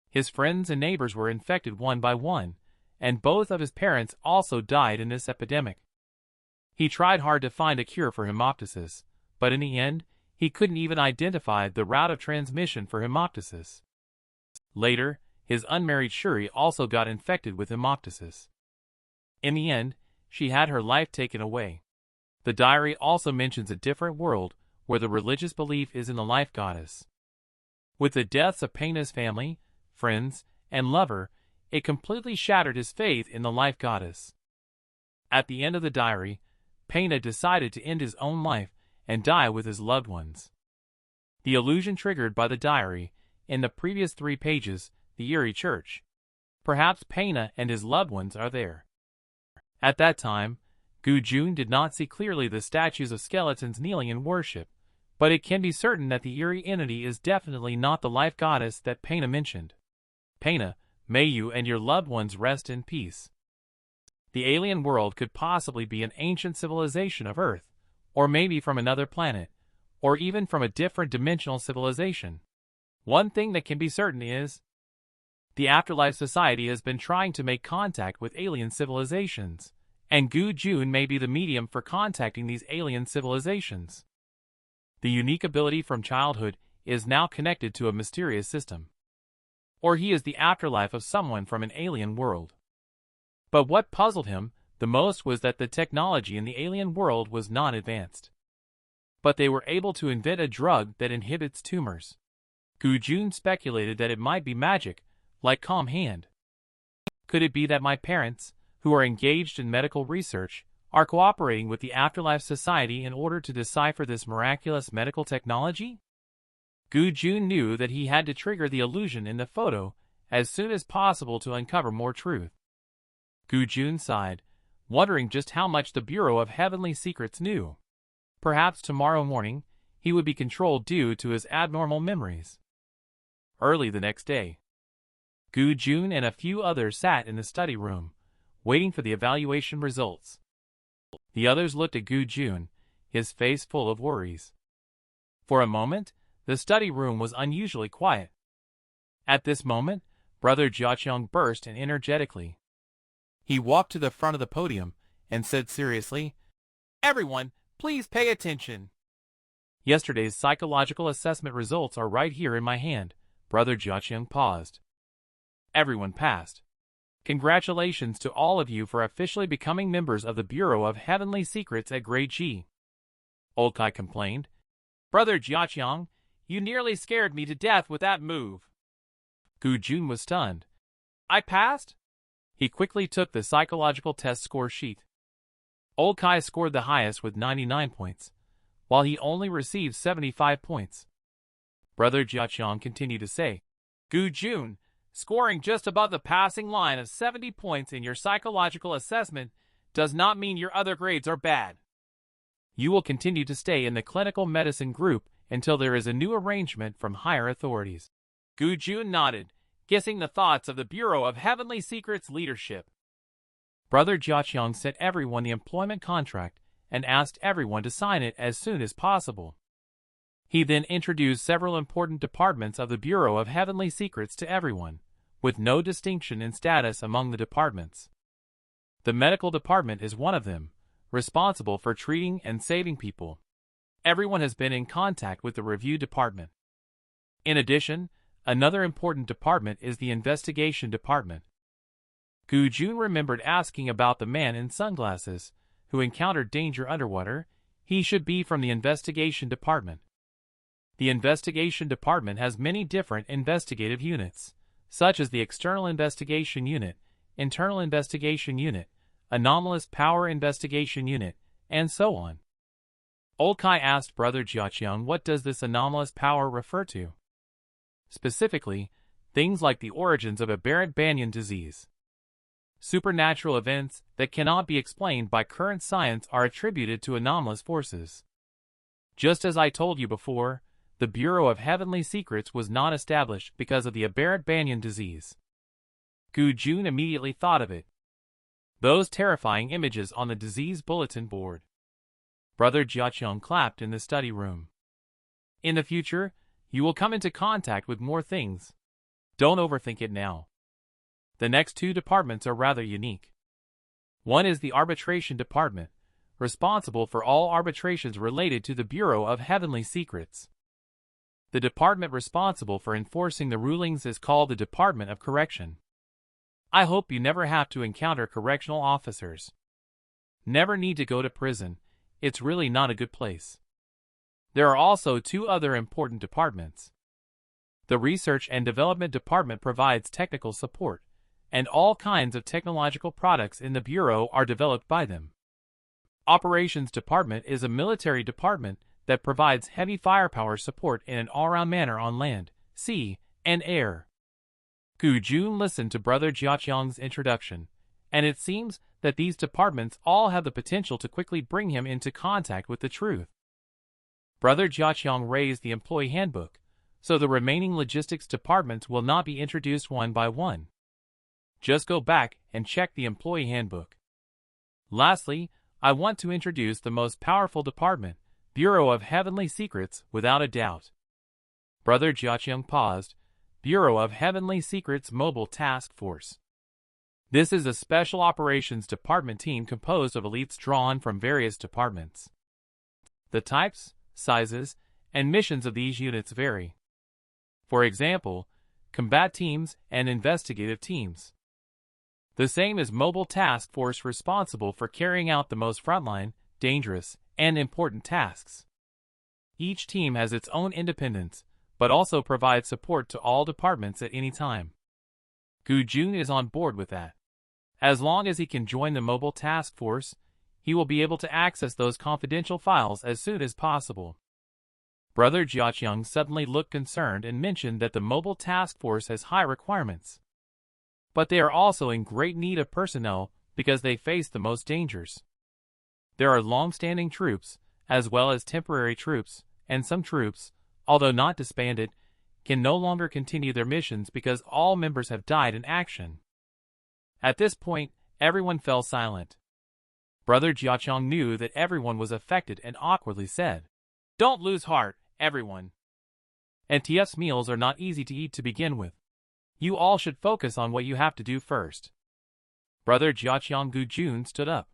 his friends and neighbors were infected one by one, and both of his parents also died in this epidemic. He tried hard to find a cure for hemoptysis, but in the end, he couldn't even identify the route of transmission for hemoptysis. Later, his unmarried Shuri also got infected with hemoptysis. In the end, she had her life taken away. The diary also mentions a different world where the religious belief is in the life goddess. With the deaths of Pena's family, friends, and lover, it completely shattered his faith in the life goddess. At the end of the diary, Pena decided to end his own life and die with his loved ones. The illusion triggered by the diary, in the previous 3 pages, the Eerie Church. Perhaps Pena and his loved ones are there. At that time, Gu Jun did not see clearly the statues of skeletons kneeling in worship, but it can be certain that the eerie entity is definitely not the life goddess that Pena mentioned. Pena, may you and your loved ones rest in peace. The alien world could possibly be an ancient civilization of Earth, or maybe from another planet, or even from a different dimensional civilization. One thing that can be certain is, the Afterlife Society has been trying to make contact with alien civilizations, and Gu Jun may be the medium for contacting these alien civilizations. The unique ability from childhood is now connected to a mysterious system. Or he is the afterlife of someone from an alien world. But what puzzled him the most was that the technology in the alien world was not advanced. But they were able to invent a drug that inhibits tumors. Gu Jun speculated that it might be magic, like Calm Hand. Could it be that my parents, who are engaged in medical research, are cooperating with the Afterlife Society in order to decipher this miraculous medical technology? Gu Jun knew that he had to trigger the illusion in the photo as soon as possible to uncover more truth. Gu Jun sighed, wondering just how much the Bureau of Heavenly Secrets knew. Perhaps tomorrow morning, he would be controlled due to his abnormal memories. Early the next day, Gu Jun and a few others sat in the study room, waiting for the evaluation results. The others looked at Gu Jun, his face full of worries. For a moment, the study room was unusually quiet. At this moment, Brother Jiaqiang burst in energetically. He walked to the front of the podium and said seriously, "Everyone, please pay attention. Yesterday's psychological assessment results are right here in my hand." Brother Jiaqiang paused. Everyone passed. Congratulations to all of you for officially becoming members of the Bureau of Heavenly Secrets at Grade G. Old Kai complained. Brother Jiaqiang, you nearly scared me to death with that move. Gu Jun was stunned. I passed? He quickly took the psychological test score sheet. Old Kai scored the highest with 99 points, while he only received 75 points. Brother Jiaqiang continued to say, Gu Jun, scoring just above the passing line of 70 points in your psychological assessment does not mean your other grades are bad. You will continue to stay in the clinical medicine group until there is a new arrangement from higher authorities. Gu Jun nodded, guessing the thoughts of the Bureau of Heavenly Secrets leadership. Brother Jiaqiang sent everyone the employment contract and asked everyone to sign it as soon as possible. He then introduced several important departments of the Bureau of Heavenly Secrets to everyone, with no distinction in status among the departments. The medical department is one of them, responsible for treating and saving people. Everyone has been in contact with the review department. In addition, another important department is the investigation department. Gu Jun remembered asking about the man in sunglasses, who encountered danger underwater. He should be from the investigation department. The investigation department has many different investigative units, such as the External Investigation Unit, Internal Investigation Unit, Anomalous Power Investigation Unit, and so on. Old Kai asked Brother Jiaqiang, what does this anomalous power refer to? Specifically, things like the origins of aberrant banyan disease. Supernatural events that cannot be explained by current science are attributed to anomalous forces. Just as I told you before, the Bureau of Heavenly Secrets was not established because of the aberrant banyan disease. Gu Jun immediately thought of it. Those terrifying images on the disease bulletin board. Brother Jiaqiang clapped in the study room. In the future, you will come into contact with more things. Don't overthink it now. The next two departments are rather unique. One is the arbitration department, responsible for all arbitrations related to the Bureau of Heavenly Secrets. The department responsible for enforcing the rulings is called the Department of Correction. I hope you never have to encounter correctional officers. Never need to go to prison. It's really not a good place. There are also two other important departments. The Research and Development Department provides technical support, and all kinds of technological products in the Bureau are developed by them. Operations Department is a military department that provides heavy firepower support in an all-round manner on land, sea, and air. Gu Jun listened to Brother Jiaqiang's introduction, and it seems that these departments all have the potential to quickly bring him into contact with the truth. Brother Jiaqiang raised the employee handbook, so the remaining logistics departments will not be introduced one by one. Just go back and check the employee handbook. Lastly, I want to introduce the most powerful department, Bureau of Heavenly Secrets, without a doubt. Brother Jiaqiang paused. Bureau of Heavenly Secrets Mobile Task Force. This is a special operations department team composed of elites drawn from various departments. The types, sizes, and missions of these units vary. For example, combat teams and investigative teams. The same as Mobile Task Force responsible for carrying out the most frontline, dangerous, and important tasks. Each team has its own independence, but also provides support to all departments at any time. Gu Jun is on board with that. As long as he can join the Mobile Task Force, he will be able to access those confidential files as soon as possible. Brother Jiaqiang suddenly looked concerned and mentioned that the Mobile Task Force has high requirements. But they are also in great need of personnel because they face the most dangers. There are long-standing troops, as well as temporary troops, and some troops, although not disbanded, can no longer continue their missions because all members have died in action. At this point, everyone fell silent. Brother Jiaqiang knew that everyone was affected and awkwardly said, "Don't lose heart, everyone. NTF's meals are not easy to eat to begin with. You all should focus on what you have to do first." Brother Jiaqiang Gu Jun stood up.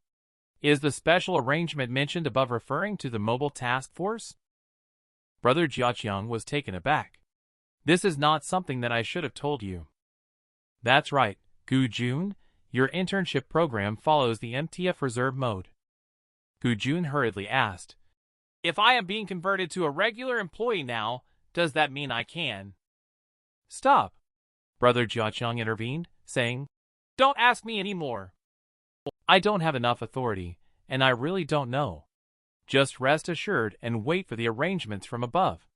Is the special arrangement mentioned above referring to the Mobile Task Force? Brother Jiaqiang was taken aback. This is not something that I should have told you. That's right, Gu Jun, your internship program follows the MTF reserve mode. Gu Jun hurriedly asked, "If I am being converted to a regular employee now, does that mean I can?" "Stop," Brother Jiaqiang intervened, saying, "Don't ask me any more. I don't have enough authority, and I really don't know. Just rest assured and wait for the arrangements from above."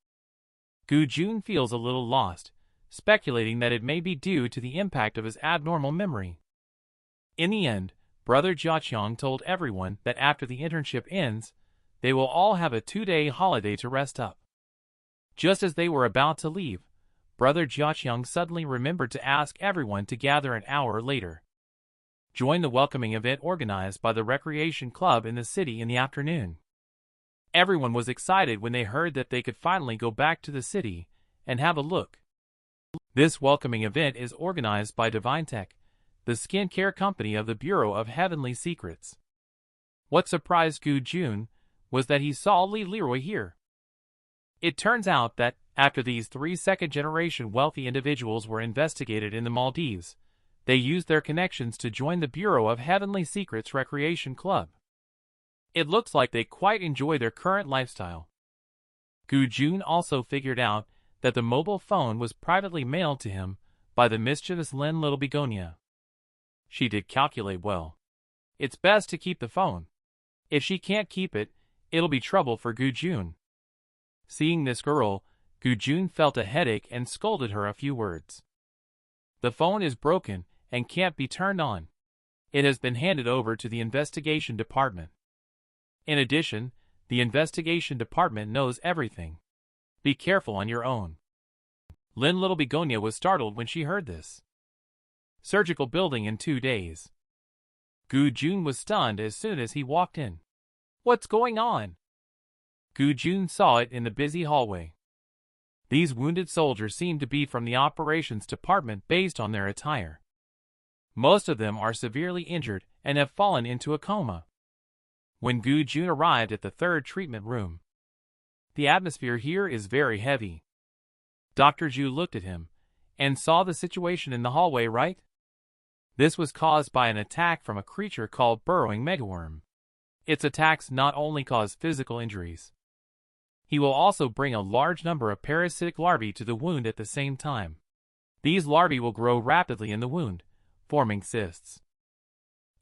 Gu Jun feels a little lost, speculating that it may be due to the impact of his abnormal memory. In the end, Brother Jiaqiang told everyone that after the internship ends, they will all have a 2-day holiday to rest up. Just as they were about to leave, Brother Jiaqiang suddenly remembered to ask everyone to gather an hour later. Join the welcoming event organized by the recreation club in the city in the afternoon. Everyone was excited when they heard that they could finally go back to the city and have a look. This welcoming event is organized by Divine Tech, the skincare company of the Bureau of Heavenly Secrets. What surprised Gu Jun was that he saw Li Leroy here. It turns out that, after these 3 second-generation wealthy individuals were investigated in the Maldives, they used their connections to join the Bureau of Heavenly Secrets Recreation Club. It looks like they quite enjoy their current lifestyle. Gu Jun also figured out that the mobile phone was privately mailed to him by the mischievous Lin Little Begonia. She did calculate well. It's best to keep the phone. If she can't keep it, it'll be trouble for Gu Jun. Seeing this girl, Gu Jun felt a headache and scolded her a few words. The phone is broken and can't be turned on. It has been handed over to the investigation department. In addition, the investigation department knows everything. Be careful on your own. Lin Little Begonia was startled when she heard this. Surgical building in 2 days. Gu Jun was stunned as soon as he walked in. What's going on? Gu Jun saw it in the busy hallway. These wounded soldiers seem to be from the operations department based on their attire. Most of them are severely injured and have fallen into a coma. When Gu Jun arrived at the 3rd treatment room, the atmosphere here is very heavy. Dr. Zhu looked at him and saw the situation in the hallway, right? This was caused by an attack from a creature called burrowing megaworm. Its attacks not only cause physical injuries. He will also bring a large number of parasitic larvae to the wound at the same time. These larvae will grow rapidly in the wound, forming cysts.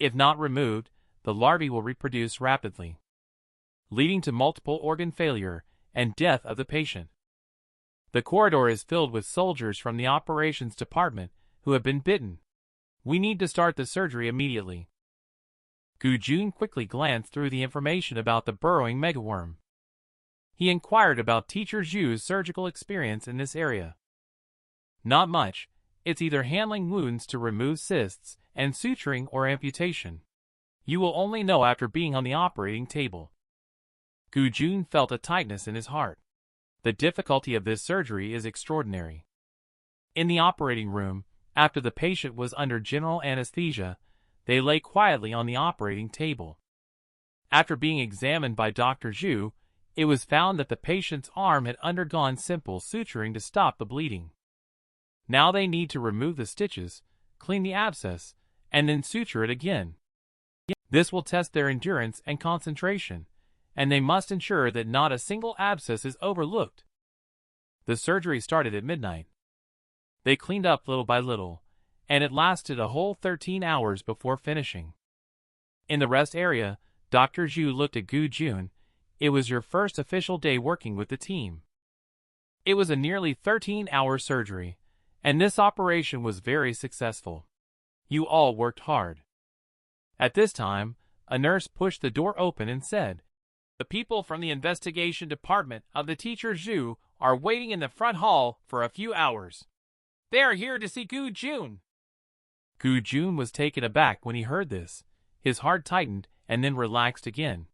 If not removed, the larvae will reproduce rapidly, leading to multiple organ failure and death of the patient. The corridor is filled with soldiers from the operations department who have been bitten. We need to start the surgery immediately. Gu Jun quickly glanced through the information about the burrowing megaworm. He inquired about Teacher Zhu's surgical experience in this area. Not much. It's either handling wounds to remove cysts and suturing or amputation. You will only know after being on the operating table. Gu Jun felt a tightness in his heart. The difficulty of this surgery is extraordinary. In the operating room, after the patient was under general anesthesia, they lay quietly on the operating table. After being examined by Dr. Zhu, it was found that the patient's arm had undergone simple suturing to stop the bleeding. Now they need to remove the stitches, clean the abscess, and then suture it again. This will test their endurance and concentration, and they must ensure that not a single abscess is overlooked. The surgery started at midnight. They cleaned up little by little, and it lasted a whole 13 hours before finishing. In the rest area, Dr. Zhu looked at Gu Jun. It was your first official day working with the team. It was a nearly 13-hour surgery, and this operation was very successful. You all worked hard. At this time, a nurse pushed the door open and said, "The people from the investigation department of the Teacher Zhu are waiting in the front hall for a few hours. They are here to see Gu Jun." Gu Jun was taken aback when he heard this. His heart tightened and then relaxed again.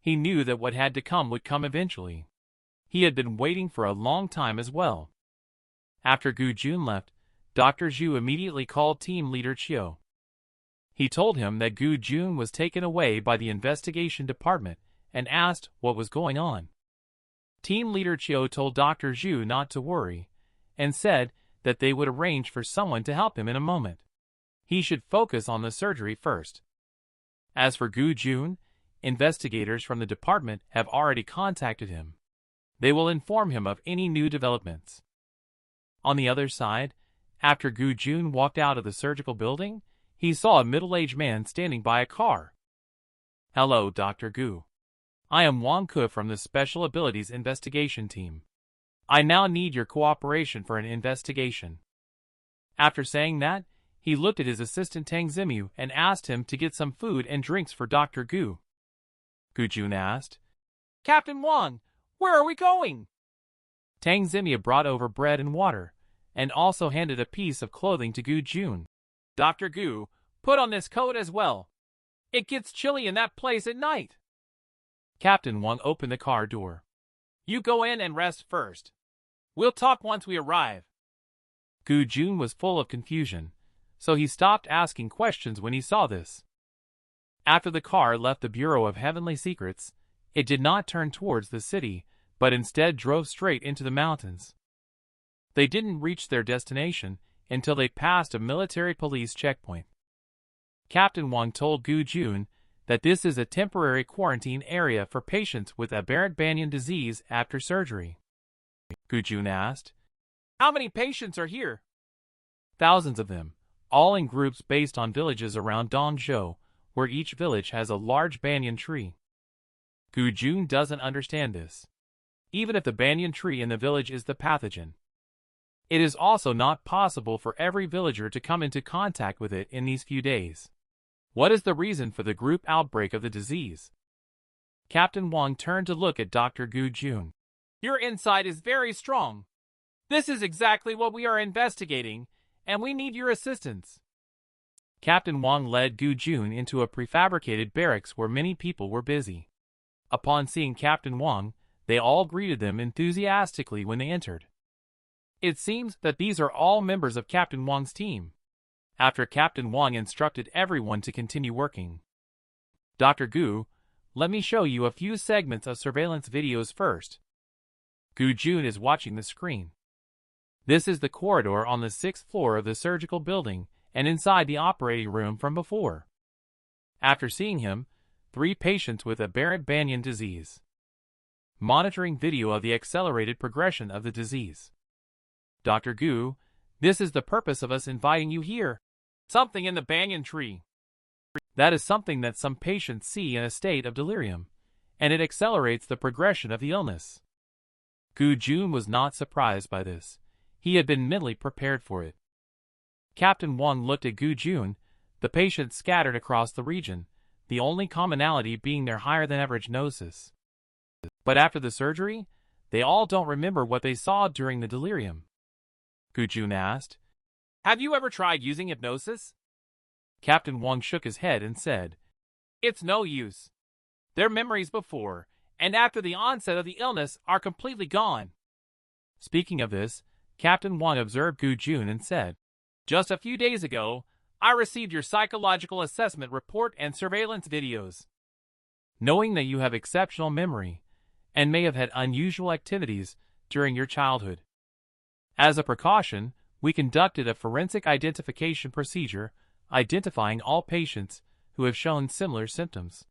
He knew that what had to come would come eventually. He had been waiting for a long time as well. After Gu Jun left, Dr. Zhu immediately called team leader Chiu. He told him that Gu Jun was taken away by the investigation department and asked what was going on. Team leader Chiu told Dr. Zhu not to worry and said that they would arrange for someone to help him in a moment. He should focus on the surgery first. As for Gu Jun, investigators from the department have already contacted him. They will inform him of any new developments. On the other side, after Gu Jun walked out of the surgical building, he saw a middle-aged man standing by a car. "Hello, Dr. Gu. I am Wang Ke from the Special Abilities Investigation Team. I now need your cooperation for an investigation." After saying that, he looked at his assistant Tang Zimu and asked him to get some food and drinks for Dr. Gu. Gu Jun asked, "Captain Wang, where are we going?" Tang Zimu brought over bread and water, and also handed a piece of clothing to Gu Jun. "Dr. Gu, put on this coat as well. It gets chilly in that place at night." Captain Wang opened the car door. "You go in and rest first. We'll talk once we arrive." Gu Jun was full of confusion, so he stopped asking questions when he saw this. After the car left the Bureau of Heavenly Secrets, it did not turn towards the city, but instead drove straight into the mountains. They didn't reach their destination until they passed a military police checkpoint. Captain Wang told Gu Jun that this is a temporary quarantine area for patients with aberrant banyan disease after surgery. Gu Jun asked, "How many patients are here?" "Thousands of them, all in groups based on villages around Dongzhou, where each village has a large banyan tree." Gu Jun doesn't understand this. Even if the banyan tree in the village is the pathogen, it is also not possible for every villager to come into contact with it in these few days. What is the reason for the group outbreak of the disease? Captain Wang turned to look at Dr. Gu Jun. "Your insight is very strong. This is exactly what we are investigating, and we need your assistance." Captain Wang led Gu Jun into a prefabricated barracks where many people were busy. Upon seeing Captain Wang, they all greeted them enthusiastically when they entered. It seems that these are all members of Captain Wang's team. After Captain Wang instructed everyone to continue working. "Dr. Gu, let me show you a few segments of surveillance videos first." Gu Jun is watching the screen. This is the corridor on the 6th floor of the surgical building and inside the operating room from before. After seeing him, 3 patients with aberrant banyan disease. Monitoring video of the accelerated progression of the disease. "Dr. Gu, this is the purpose of us inviting you here. Something in the banyan tree. That is something that some patients see in a state of delirium, and it accelerates the progression of the illness." Gu Jun was not surprised by this. He had been mentally prepared for it. Captain Wang looked at Gu Jun, the patients scattered across the region, the only commonality being their higher-than-average gnosis. But after the surgery, they all don't remember what they saw during the delirium. Gu Jun asked, "Have you ever tried using hypnosis?" Captain Wang shook his head and said, "It's no use. Their memories before and after the onset of the illness are completely gone." Speaking of this, Captain Wang observed Gu Jun and said, "Just a few days ago, I received your psychological assessment report and surveillance videos. Knowing that you have exceptional memory and may have had unusual activities during your childhood. As a precaution, we conducted a forensic identification procedure identifying all patients who have shown similar symptoms.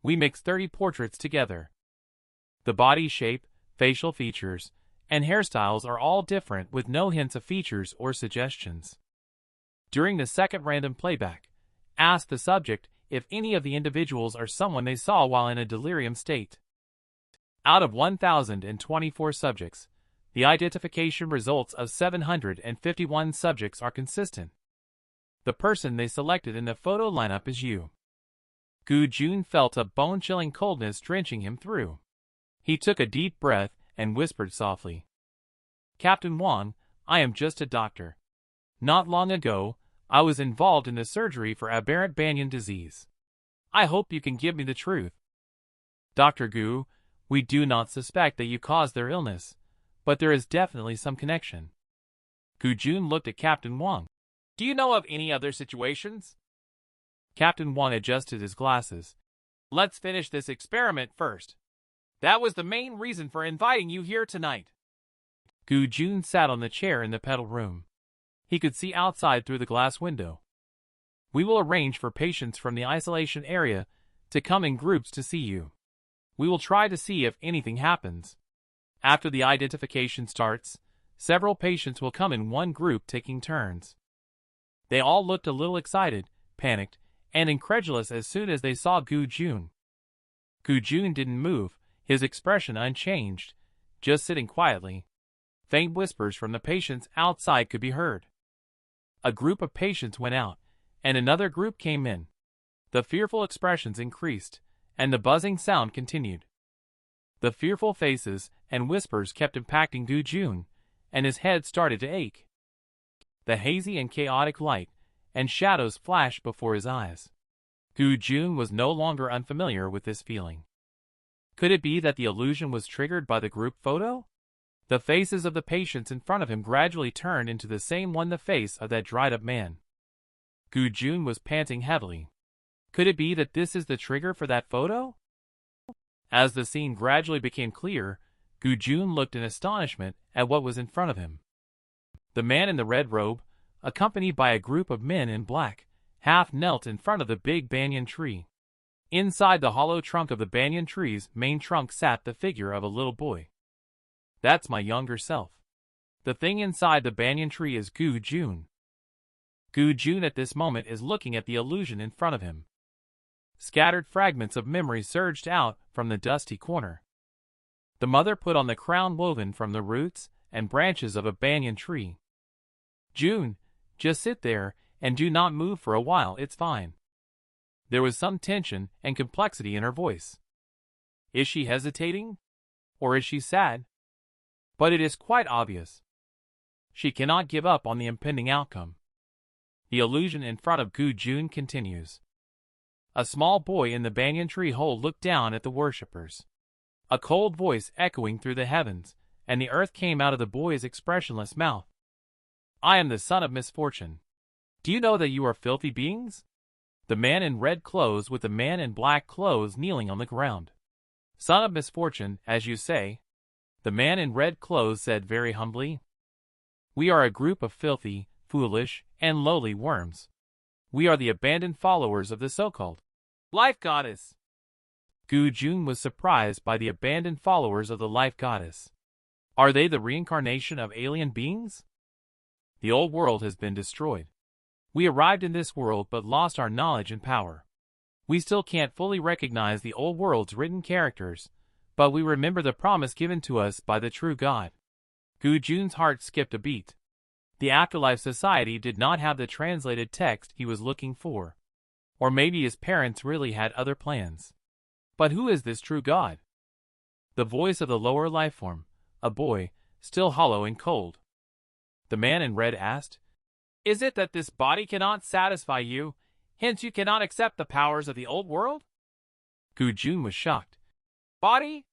We mixed 30 portraits together. The body shape, facial features, and hairstyles are all different with no hints of features or suggestions. During the second random playback, ask the subject if any of the individuals are someone they saw while in a delirium state. Out of 1,024 subjects, the identification results of 751 subjects are consistent. The person they selected in the photo lineup is you." Gu Jun felt a bone-chilling coldness drenching him through. He took a deep breath and whispered softly, "Captain Wang, I am just a doctor. Not long ago, I was involved in the surgery for aberrant banyan disease. I hope you can give me the truth." "Dr. Gu, we do not suspect that you caused their illness, but there is definitely some connection." Gu Jun looked at Captain Wang. "Do you know of any other situations?" Captain Wang adjusted his glasses. "Let's finish this experiment first. That was the main reason for inviting you here tonight." Gu Jun sat on the chair in the pedal room. He could see outside through the glass window. "We will arrange for patients from the isolation area to come in groups to see you. We will try to see if anything happens. After the identification starts, several patients will come in one group taking turns." They all looked a little excited, panicked, and incredulous as soon as they saw Gu Jun. Gu Jun didn't move, his expression unchanged, just sitting quietly. Faint whispers from the patients outside could be heard. A group of patients went out, and another group came in. The fearful expressions increased, and the buzzing sound continued. The fearful faces and whispers kept impacting Gu Jun, and his head started to ache. The hazy and chaotic light and shadows flashed before his eyes. Gu Jun was no longer unfamiliar with this feeling. Could it be that the illusion was triggered by the group photo? The faces of the patients in front of him gradually turned into the same one, the face of that dried-up man. Gu Jun was panting heavily. Could it be that this is the trigger for that photo? As the scene gradually became clear, Gu-jun looked in astonishment at what was in front of him. The man in the red robe, accompanied by a group of men in black, half knelt in front of the big banyan tree. Inside the hollow trunk of the banyan tree's main trunk sat the figure of a little boy. That's my younger self. The thing inside the banyan tree is Gu-jun. Gu-jun at this moment is looking at the illusion in front of him. Scattered fragments of memory surged out from the dusty corner. The mother put on the crown woven from the roots and branches of a banyan tree. June, just sit there and do not move for a while, it's fine. There was some tension and complexity in her voice. Is she hesitating? Or is she sad? But it is quite obvious. She cannot give up on the impending outcome. The illusion in front of Gu-jun continues. A small boy in the banyan tree hole looked down at the worshippers. A cold voice echoing through the heavens, and the earth came out of the boy's expressionless mouth. I am the son of misfortune. Do you know that you are filthy beings? The man in red clothes with the man in black clothes kneeling on the ground. Son of misfortune, as you say. The man in red clothes said very humbly. We are a group of filthy, foolish, and lowly worms. We are the abandoned followers of the so-called life goddess. Gu-jun was surprised by the abandoned followers of the life goddess. Are they the reincarnation of alien beings? The old world has been destroyed. We arrived in this world but lost our knowledge and power. We still can't fully recognize the old world's written characters, but we remember the promise given to us by the true God. Gu-jun's heart skipped a beat. The Afterlife Society did not have the translated text he was looking for. Or maybe his parents really had other plans. But who is this true God? The voice of the lower lifeform, a boy, still hollow and cold. The man in red asked, Is it that this body cannot satisfy you, hence you cannot accept the powers of the old world? Gu-jun was shocked. Body?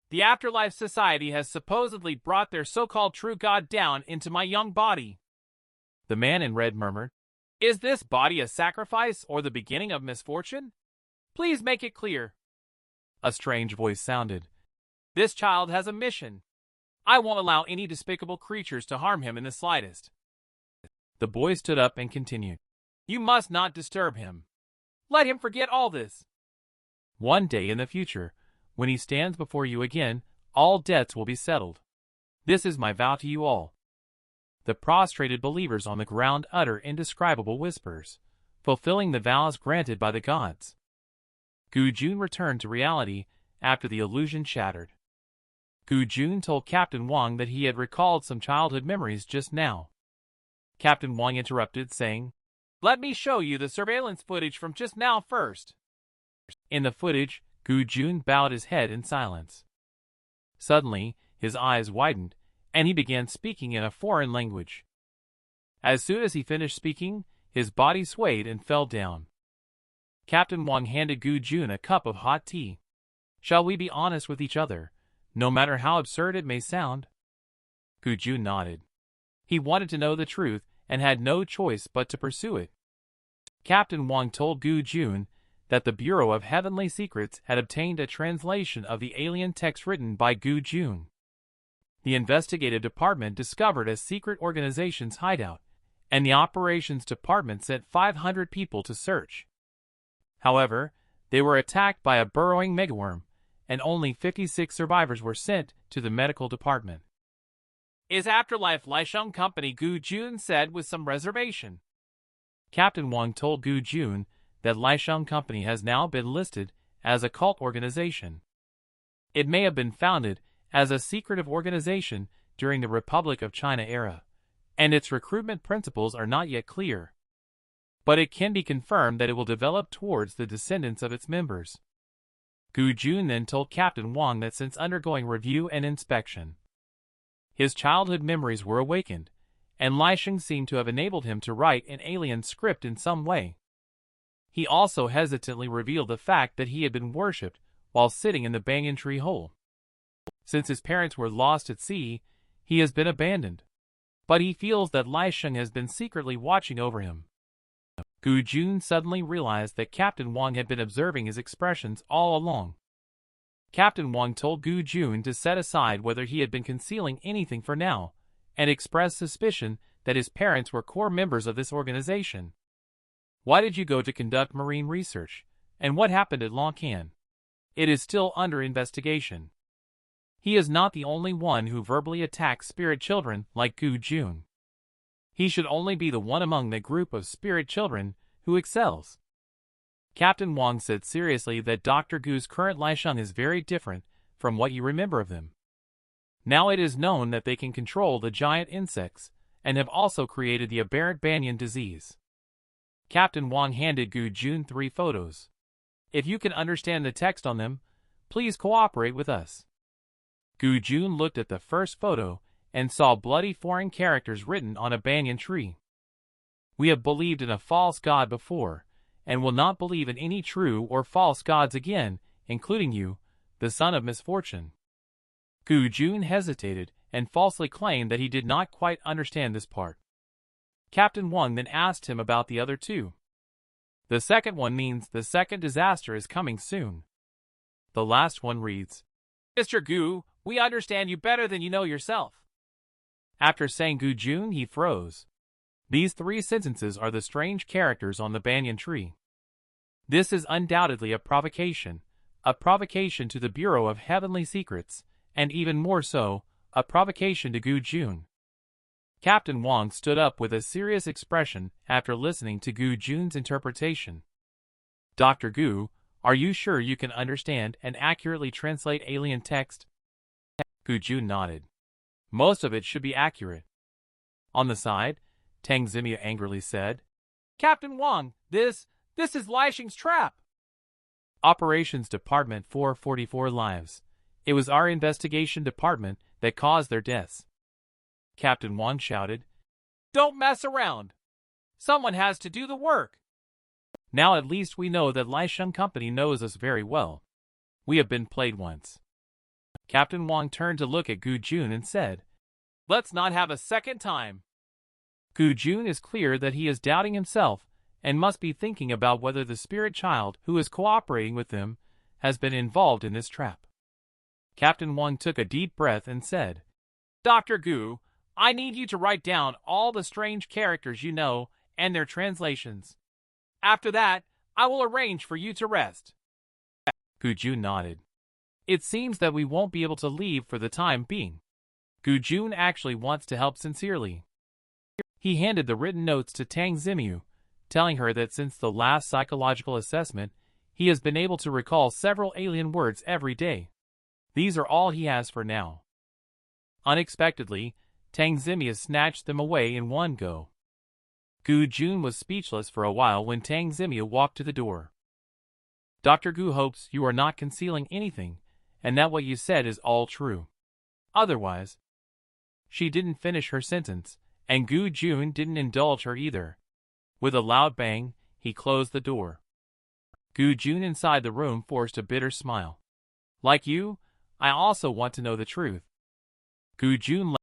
The Afterlife Society has supposedly brought their so-called true God down into my young body. The man in red murmured, Is this body a sacrifice or the beginning of misfortune? Please make it clear. A strange voice sounded. This child has a mission. I won't allow any despicable creatures to harm him in the slightest. The boy stood up and continued. You must not disturb him. Let him forget all this. One day in the future, when he stands before you again, all debts will be settled. This is my vow to you all. The prostrated believers on the ground utter indescribable whispers, fulfilling the vows granted by the gods. Gu-jun returned to reality after the illusion shattered. Gu-jun told Captain Wang that he had recalled some childhood memories just now. Captain Wang interrupted, saying, Let me show you the surveillance footage from just now first. In the footage, Gu-jun bowed his head in silence. Suddenly, his eyes widened, and he began speaking in a foreign language. As soon as he finished speaking, his body swayed and fell down. Captain Wang handed Gu-jun a cup of hot tea. Shall we be honest with each other, no matter how absurd it may sound? Gu-jun nodded. He wanted to know the truth and had no choice but to pursue it. Captain Wang told Gu-jun that the Bureau of Heavenly Secrets had obtained a translation of the alien text written by Gu-jun. The investigative department discovered a secret organization's hideout, and the operations department sent 500 people to search. However, they were attacked by a burrowing megaworm, and only 56 survivors were sent to the medical department. Is Afterlife Lisheng Company, Gu-jun said with some reservation. Captain Wang told Gu-jun that Lisheng Company has now been listed as a cult organization. It may have been founded as a secretive organization during the Republic of China era, and its recruitment principles are not yet clear. But it can be confirmed that it will develop towards the descendants of its members. Gu-jun then told Captain Wang that since undergoing review and inspection, his childhood memories were awakened, and Lisheng seemed to have enabled him to write an alien script in some way. He also hesitantly revealed the fact that he had been worshipped while sitting in the banyan tree hole. Since his parents were lost at sea, he has been abandoned. But he feels that Lisheng has been secretly watching over him. Gu Jun suddenly realized that Captain Wang had been observing his expressions all along. Captain Wang told Gu Jun to set aside whether he had been concealing anything for now, and expressed suspicion that his parents were core members of this organization. Why did you go to conduct marine research, and what happened at Lonkan? It is still under investigation. He is not the only one who verbally attacks spirit children like Gu Jun. He should only be the one among the group of spirit children who excels. Captain Wang said seriously that Dr. Gu's current Laisheng is very different from what you remember of them. Now it is known that they can control the giant insects, and have also created the aberrant banyan disease. Captain Wang handed Gu Jun 3 photos. If you can understand the text on them, please cooperate with us. Gu Jun looked at the first photo and saw bloody foreign characters written on a banyan tree. We have believed in a false god before, and will not believe in any true or false gods again, including you, the son of misfortune. Gu Jun hesitated and falsely claimed that he did not quite understand this part. Captain Wang then asked him about the other two. The second one means the second disaster is coming soon. The last one reads, Mr. Gu, we understand you better than you know yourself. After saying Gu Jun, he froze. These 3 sentences are the strange characters on the banyan tree. This is undoubtedly a provocation to the Bureau of Heavenly Secrets, and even more so, a provocation to Gu Jun. Captain Wang stood up with a serious expression after listening to Gu Jun's interpretation. Dr. Gu, are you sure you can understand and accurately translate alien text? Gu Jun nodded. Most of it should be accurate. On the side, Tang Zimia angrily said, Captain Wang, this is Laisheng's trap. Operations Department 444 lives. It was our investigation department that caused their deaths. Captain Wang shouted, Don't mess around. Someone has to do the work. Now at least we know that Laisheng Company knows us very well. We have been played once. Captain Wang turned to look at Gu Jun and said, Let's not have a second time. Gu Jun is clear that he is doubting himself and must be thinking about whether the spirit child who is cooperating with them has been involved in this trap. Captain Wang took a deep breath and said, Dr. Gu, I need you to write down all the strange characters you know and their translations. After that, I will arrange for you to rest. Gu Jun nodded. It seems that we won't be able to leave for the time being. Gu Jun actually wants to help sincerely. He handed the written notes to Tang Zimiu, telling her that since the last psychological assessment, he has been able to recall several alien words every day. These are all he has for now. Unexpectedly, Tang Zimiu snatched them away in one go. Gu Jun was speechless for a while when Tang Zimiu walked to the door. Dr. Gu hopes you are not concealing anything, and that what you said is all true. Otherwise, she didn't finish her sentence, and Gu Jun didn't indulge her either. With a loud bang, he closed the door. Gu Jun inside the room forced a bitter smile. Like you, I also want to know the truth. Gu Jun